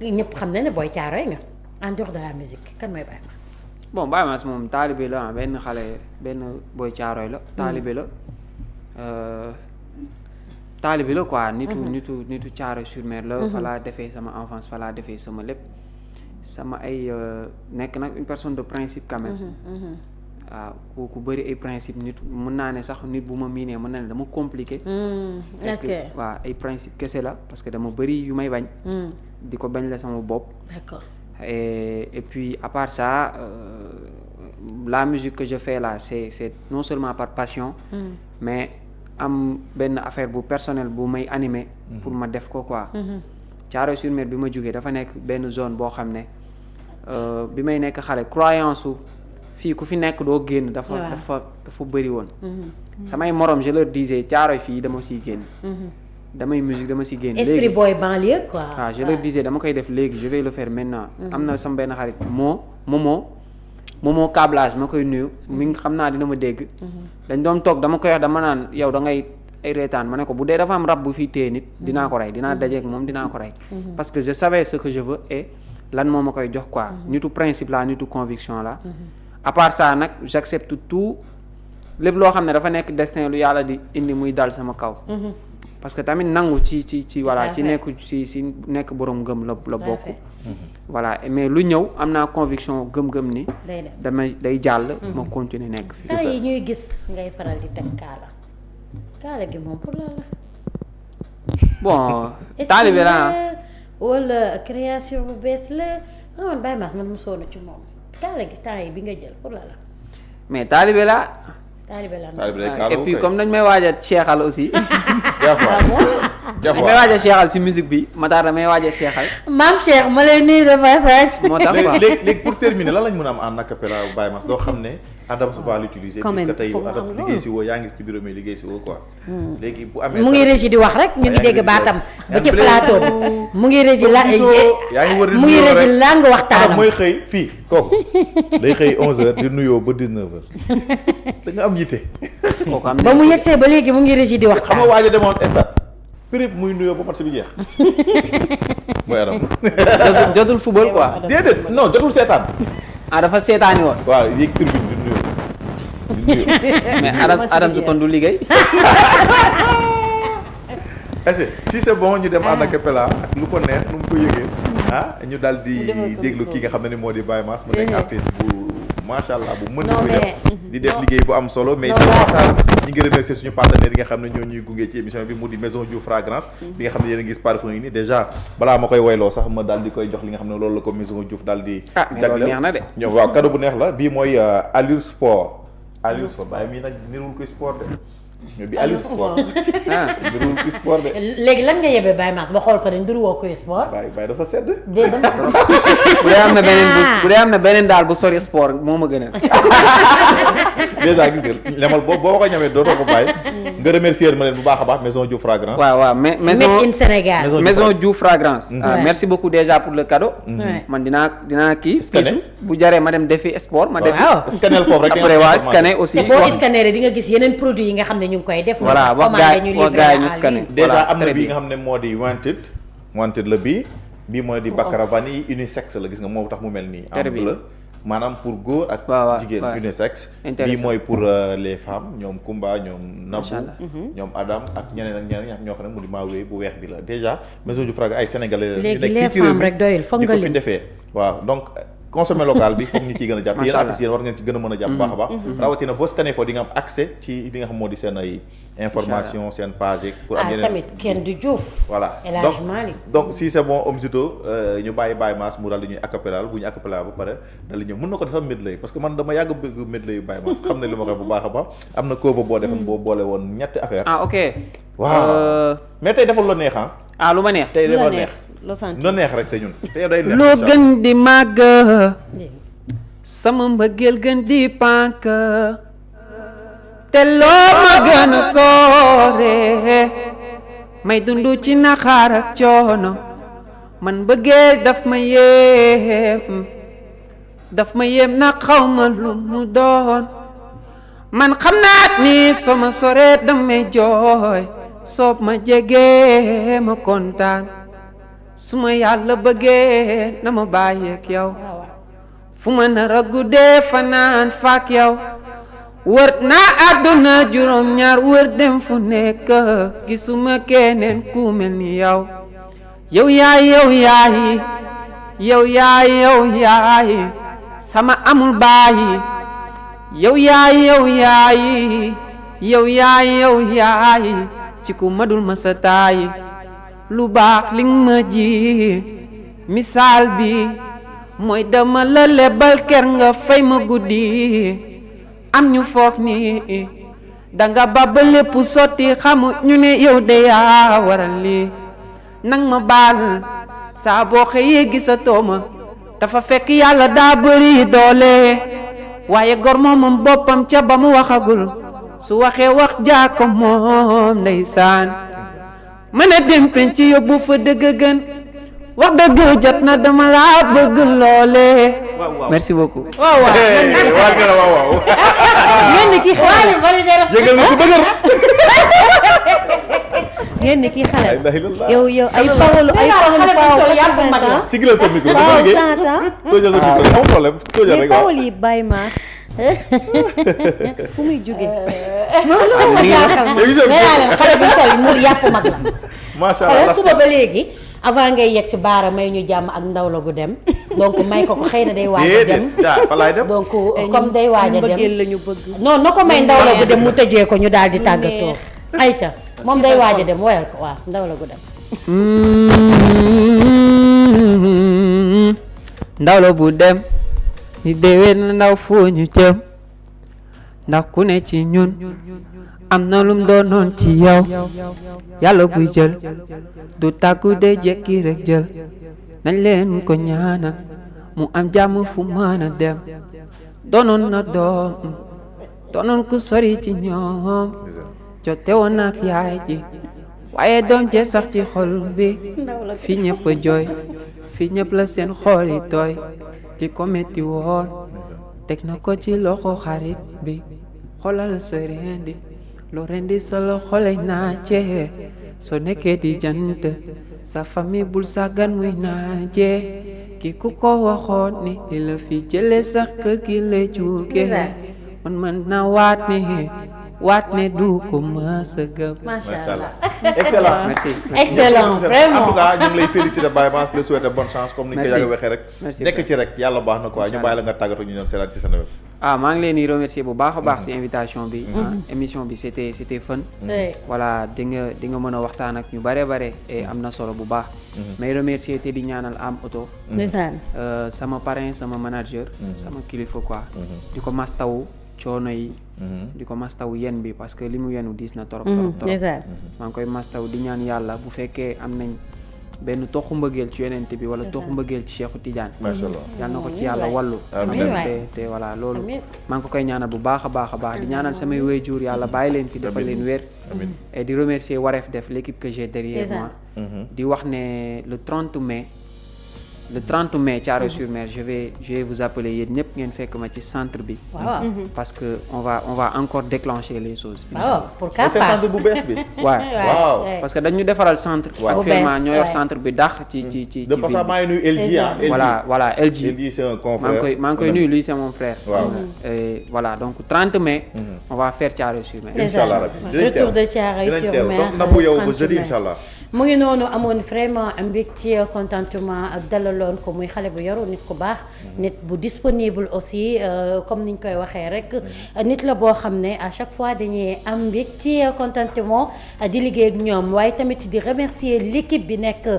ñëpp xam ne booy caaroy nga en dehors de la musique kan mooy Baye Mass. bon Baye Mass moom taalibe la benn xale benn booy caaroy la taalibe la taalibe la quoi nitu Thiaroye sur Mer la fa laa defee sama enfance fa laa defee sama lépp sama ay nekk nag une personne de principe quand même waaw ku bëri ay principe nit mën naa ne sax nit bu ma miinee mën naa ne dama compliqué parce que waaw ay principe kese la parce que dama bëri yu may bañ di ko bañ la sama bopp d'accord et puis à part ça la musique que je fais là c'est non seulement par passion mais am benn affaire bu personnel bu may animer pour ma def ko quoi Thiaroye sur Mer bi ma jógee dafa nekk benn zone boo xam ne bi may nekk xale croyance su fii ku fi nekk doo génn dafa bëri woon samay morom je leur disais Thiaroye fii dama siy génn damay musique dama siy génn léegi esprit boy banlieue quoi waaw je leur disais dama koy def léegi je vais le faire maintenant am na sama benn xarit moomoo câblage ma koy nuyu mi ngi xam naa dina ma dégg dañ doon toog dama koy wax dama naan yow da ngay ay reetaan ma ne ko bu dee dafa am rab bu fii téye nit dinaa ko rey dinaa dajeek moom dinaa ko rey parce que je savais ce que je veux et lan moo ma koy jox quoi nitu principe la nitu conviction la à part ça nag j'accepte tout lépp loo xam ne dafa nekk destin lu yàlla di indi muy dal sama kaw parce que tamit nangu ci voilà ci nekk ci nekk borom gëm la bokk voilà mais lu ñëw am naa conviction gëm-gëm ni day jàll ma continuer nekk fi saa yi ñuy gis ngay faral di teg kaala gi moom pour la bon taalibe la wala création bu bees la man Baye Mass man mosoo na ci moom kaala gi temps yi bi nga jël pour la mais taalibe la et puis comme dañ may waaj a seexal aussi dañ may waaj a seexal si musique bi Matar damay waaj a seexal maam Cheikh ma lay nuyu de passage moo tax quoi léegi pour terminer lan lañ mën a am en acapella Baye Mass doo xam ne Adams va l'utiliser parce que tey Adams liggéey si woo yaa ngi ci bureau mi liggéey si woo quoi léegi bu amee mu ngi régi di wax rek ñu ngi dégg baatam ba ci plateau mu ngi régi la yaa ngi wër mu ngi régi la nga waxtaanam mooy xëy fii kooku day xëy 11h di nuyoo ba 19h da nga am yitte ba mu yegsee ba léegi mu ngi régi di waxtaan xam nga waaj a demoon stade prip muy nuyoo ba match bi jeex mooy Adam jotul football quoi déedéet non jotul seetaan dafa seetaani woon waaw yéeg tribune di nuyoo mais Adam su kon du liggéey est-ce que si c'est bon ñu dem en acapella ak lu ko neex lu mu ko yëgee ñu daal di déglu kii nga xam ne ni moo di Baye Mass mu nekk artiste bu macha allah bu mën koy def di def liggéey bu am solo mais de passage ñi ngi remercier suñu partenaires yi nga xam ne ñoo ñuy gunge ci émission bi mu di Maison Diouf Fragrance bi nga xam ne yéen a gis parfum yi ni déjà balaa ma koy woyloo sax ma daal di koy jox li nga xam ne loolu la ko Maison Diouf daal di jagleel neex na de ñoom waaw cadeau bu neex la bii mooy Allure Sport Baye mii nag nirul ko sport de mais bi Allure Sport nirul ko sport de léegi lan nga yebee Baye Mass ba xool ko de ndiru woo koy sport Baye dafa sedd bu dee am na beneen daal bu sori sport moo ma gën a déjà gis nga lemal boo ko ñamee dootoo ko bàyyi nga remercier ma leen bu baax a baax Maison Diouf Fragrance waaw Maison Made in Sénégal Maison Diouf Fragrance merci beaucoup déjà pour le cadeau man dinaa kii bu jaree ma dem defi sport ma defi scanner foofu rek après waa scanner aussi te boo scanner di nga gis yeneen produits yi nga xam ne ñu ngi koy def voilà wax gaay ñu scanner déjà am na bii nga xam ne moo di wanted la bii mooy di Baccarat vanille unisexe la gis nga moo tax mu mel nii en bleu maanaam pour góor ak waaw, jigéen waaw. unisexe bii Intéressant. mooy pour les femmes ñoom Kumba ñoom Macha Nabou Allah. ñoom Adam ak ñeneen ak ñeneen ñoo xam ne mu di maa wéy bu weex bi la déjà maison du Fraga ay sénégalais la léegi ñu nekk les fii ci réew femmes mi rek doyul foog di nga ko fi lim defee waaw donc consommer local bi foog ñu ciy gën a jàpp Macha yéen Allah. artistes yéen war ngeen ci gën a mën a jàpp baax a baax rawatina boo scanné foofu di nga am accès ci li nga xam moo di seen ay information seen page yeeg pour am ah yeneen tamit kenn du Diouf voilà El Hadj Malick donc si c'est bon Omzito ñu bàyyi Baye Mass mu daal di ñuy acapella bu ñu acapella ba pare daal di ñëw mën na ko defal medley parce que man dama yàgg bëgg medley yu Baye Mass xam ne li ma koy bu baax a baax am na cover boo defoon boo boole woon ñetti affaire ah ok. waaw mais tey defal la neex ah ah lu ma neex. tey lu la dafa neex neex loo sant na neex rek te ñun tey day neex lu incha allah. gën di màgg sama mbëggeel gën di pànk te loo ma gën a soore may dund ci naxaar ak coono man mbëggeel daf ma yéem na xaw ma lu mu doon man xam naat ni soo ma soree damay jooy soob ma jege ma kontaan su ma yàlla bëggee na ma bàyyeek yow fu ma nar a guddee fanaan faak yow wër naa àdduna juróom-ñaar wër dem fu nekk gisuma keneen ku mel ni yow yow yaay sama amul bàyyi yow yaay ci ku madul ma sa taayi lu baax li nga ma ji misaal bi mooy dama la lebal ker nga fay ma guddi am ñu foog ni danga ba lépp sotti xamu ñu ne yow de yaa waral lii nang ma baal saa boo xëyee gisatoo ma dafa fekk yàlla daa bëri doole waaye gor moomam boppam ca ba mu waxagul su waxee wax jaako moom ndeysaan mën a dem penc yóbbu fa dëgg gën wax dëgg jot na dama laa bëgg loole. merci beaucoup. waaw waaw waa gën a waaw ngeen ni kii xale yëgal na ko dëgër ngeen ni kii xale la ilaha illallah yow ay parole sigilal sa micro dafa liggéey tóojal sa micro amul problème tóojal rek waaw yi Baye Mass fu muy jóge xale bu sol mu yàpp mag la macha xale allah suba ba léegi avant ngay yegg si baara may ñu jàmm ak ndaw la gu dem donc may ko xëy na day waaj a dem fa laay dem donc comme day waaj a mbëggeel dem la ñu bëgg non na ko may ndaw la gu dem mu tëjee ko ñu daal di tàggatoo ayca moom day waaj a dem woyal ko waaw ndaw la gu dem ndaw la bu dem ni déwén ndaw foo ñu jëm ndax ku ne ci ñun am na lum doonoon ci yow yàlla buy jël du tàggu de jekki rek jël nañ leen ko ñaanal mu am jàmm fu mën a dem doonoon na doom doonoon ku sori ci ñoom jote woon ak yaay ji waaye doom jee sax ci xol bi fi ñëpp a jooy fi ñëpp la seen xool yi tooy li ko metti woon teg na ko ci loxo xarit bi xolal sa rendi loo rendi sa loxo lay naajee soo nekkee di jant sa famille bul sàggan muy naajee ki ku ko waxoon ni li la fi jële sax kër gi lay jóge man na waat ne du ko mës a gëm. macha allah excellent merci excellent vraiment en tout cas ñu ngi lay féliciter Baye Mass di la souhaiter bonne chance comme ni ñu ko yàgg waxee rek merci nekk ci rek yàlla baax na quoi ñu bàyyi la nga tàggatu ñu ñoom seetaan ci sa nawet ah maa ngi leen di remercier bu baax a baax ci invitation bi émission bi c'était fun voilà di nga mën a waxtaan ak ñu bare et am na solo bu baax may remercier te di ñaanal am auto ndeysaan sama parrain sama manager sama kilifa quoi di ko mastawu coono yi di ko mastaw yen bi parce que li mu yenu diis na torop maa ngi koy mastaw di ñaan yàlla bu fekkee am nañ benn toxu mbëggeel ci yonent bi wala toxu mbëggeel ci Cheikhu Tidiane macha allah yal na ko ci yàlla wallu te voilà loolu maa ngi ko koy ñaanal bu baax a baax di ñaanal samay waajur yàlla bàyyi leen fi defal leen wér et di remercier Wareef Def l'équipe que j'ai derrière moi di wax ne le 30 mai le 30 mai Thiaroye-sur-Mer je vais vous appeler yéen ñëpp ngeen fekk ma ci centre bi. waaw parce que on va encore déclencher les choses. waaw pourquoi c'est pas centre bu bees bi. waaw waaw. parce que dañu defaral centre. Ouais. actuellement Bu bees, ñoo yor ouais. centre bi dax ci de passage maa ngi nuyu LG ah. LG. voilà LG. LG c'est un confrère. maa ngi koy nuyu lui c'est mon frère. waaw. Et voilà donc 30 mai. on va faire Thiaroye-sur-Mer. Inch'Allah rabbi retour de Thiaroye-sur-Mer donc Nabou yow ba jeudi inch'Allah. mu ngi noonu amoon vraiment mbégte contentement ak dalaloon ko muy xale bu yaru nit ku baax nit bu disponible aussi comme niñ koy waxee rek nit la boo xam ne à chaque fois dañuy am mbégte contentement di liggéey ak ñoom waaye tamit di remercier l'équipe bi nekk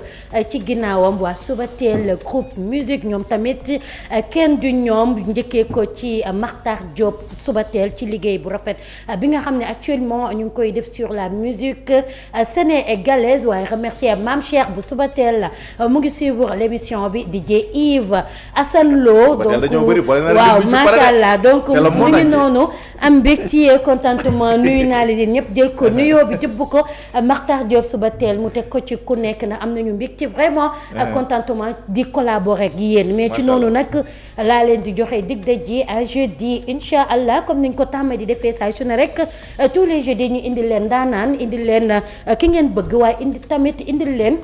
ci ginnaawam waa Subatel groupe musique ñoom tamit kenn du ñoom njëkkee ko ci Makhtar Diop Subatel ci liggéey bu rafet bi nga xam ne actuellement ñu ngi koy def sur la musique sénégalaise waaye remercier Mame Cheikh bu Subatel mu ngi suivre l'émission bi DJ Yves Assane Lo donc waaw macha allah donc mu ngi noonu am mbégte contentement nuyu naa leen ñëpp jël ko nuyoo bi jëbb ko Makhtar Diop Subatel mu teg ko ci ku nekk na am nañu mbégte vraiment contentement di collaborer ak yéen mais ci noonu nag laa leen di joxe dig daje à jeudi incha allah comme niñ ko tàmmee di defee saa su ne rek tous les jeudis ñu indi leen daanaan indi leen ki ngeen bëgg waaye indi tamit indil leen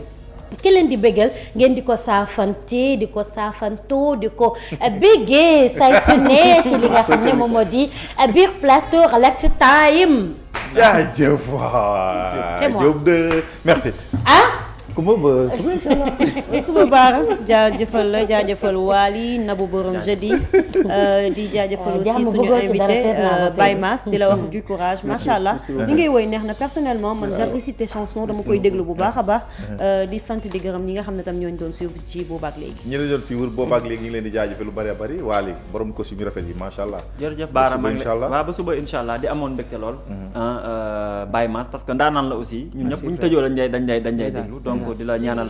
ki leen di bégal ngeen di ko saafante di ko saafantoo di ko béggee saa su ne ci li nga xam ne moom moo di biir plateau Relax Time. jaajëf waay. c'est moi Diop de merci. ah. Kumba ba suba inchallah. suba baara jaajëfal la jaajëfal Waly Nabou borom jeudi di jaajëfal aussi suñu invité Baye Mass di la wax du courage macha allah li ngay woy neex na personnellement man j'apprécie tes chansons dama koy déglu bu baax a baax di sant di gërëm ñi nga xam ne tam ñooñu doon suivre ci boobaak léegi ñi la doon suivre boobaak léegi ñu ngi leen di jaajëfal lu bari bari Waly borom costume yu rafet yi macha allah. jërëjëf Baara maa ngi inshallah waaw ba suba inshallah di amoon mbégte lool Baye Mass parce que ndaanaan la aussi ñun ñëpp bu ñu tëjoo dañ lay déglu donc di la ñaanal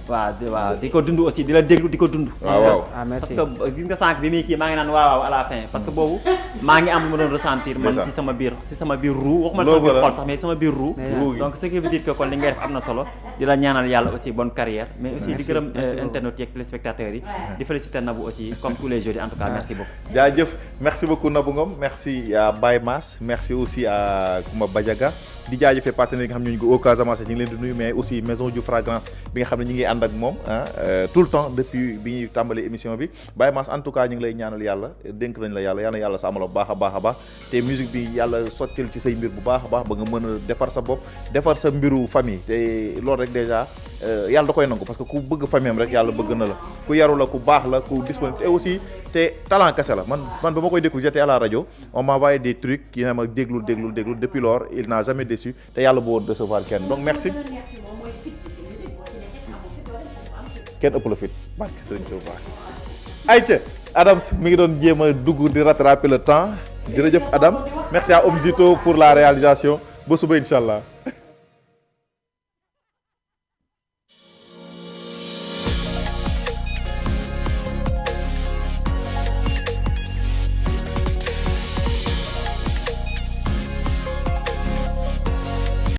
waaw di ko dund aussi di la déglu di ko dund waaw ah merci parce que gis nga sànq bi muy kii maa ngi naan waaw à la fin parce que boobu maa ngi am lu ma doon ressentir man si sama biir ruu waxuma sama biir xol sax mais sama biir ruu donc ce qui veut dire que kon li ngay def am na solo di la ñaanal yàlla aussi bonne carrière mais aussi di gërëm internautes yeeg téléspectateurs yi di féliciter Nabou aussi comme tous les jeudis en tout cas merci beaucoup jaajëf merci beaucoup Nabou Ngom merci à Baye Mass merci aussi à Koumba Badiaga di jaajëfee partenaires yi nga xam ne ñu ngi au Casamance ñu ngi leen di nuyu mais aussi maison du fragrance bi nga xam ne ñu ngi ànd ak moom tout le temps depuis bi ñuy tàmbali émission bi Baye Mass en tout cas ñu ngi lay ñaanal yàlla dénk nañ la yàlla sa amala bu baax a baax a baax te musique bi yàlla sottil ci say mbir bu baax a baax ba nga mën a defar sa bopp defar sa mbiru famille te loolu rek déjà yàlla da koy nangu parce que ku bëgg famille am rek yàlla bëgg na la ku yaru la ku baax la ku disponible te aussi te talent kese la man ba ma koy découvrir j'étais à la radio on m'a envoyé des trucs yi ne ma déglu depuis lors il n'a jamais déçu te yàlla bu woon recevoir kenn donc merci kenn ëpp la fit barke Sëriñ Tuuba ayca Adams mi ngi doon jéem a dugg di rattraper le temps jërëjëf Adam merci à Omzito pour la réalisation ba suba incha allah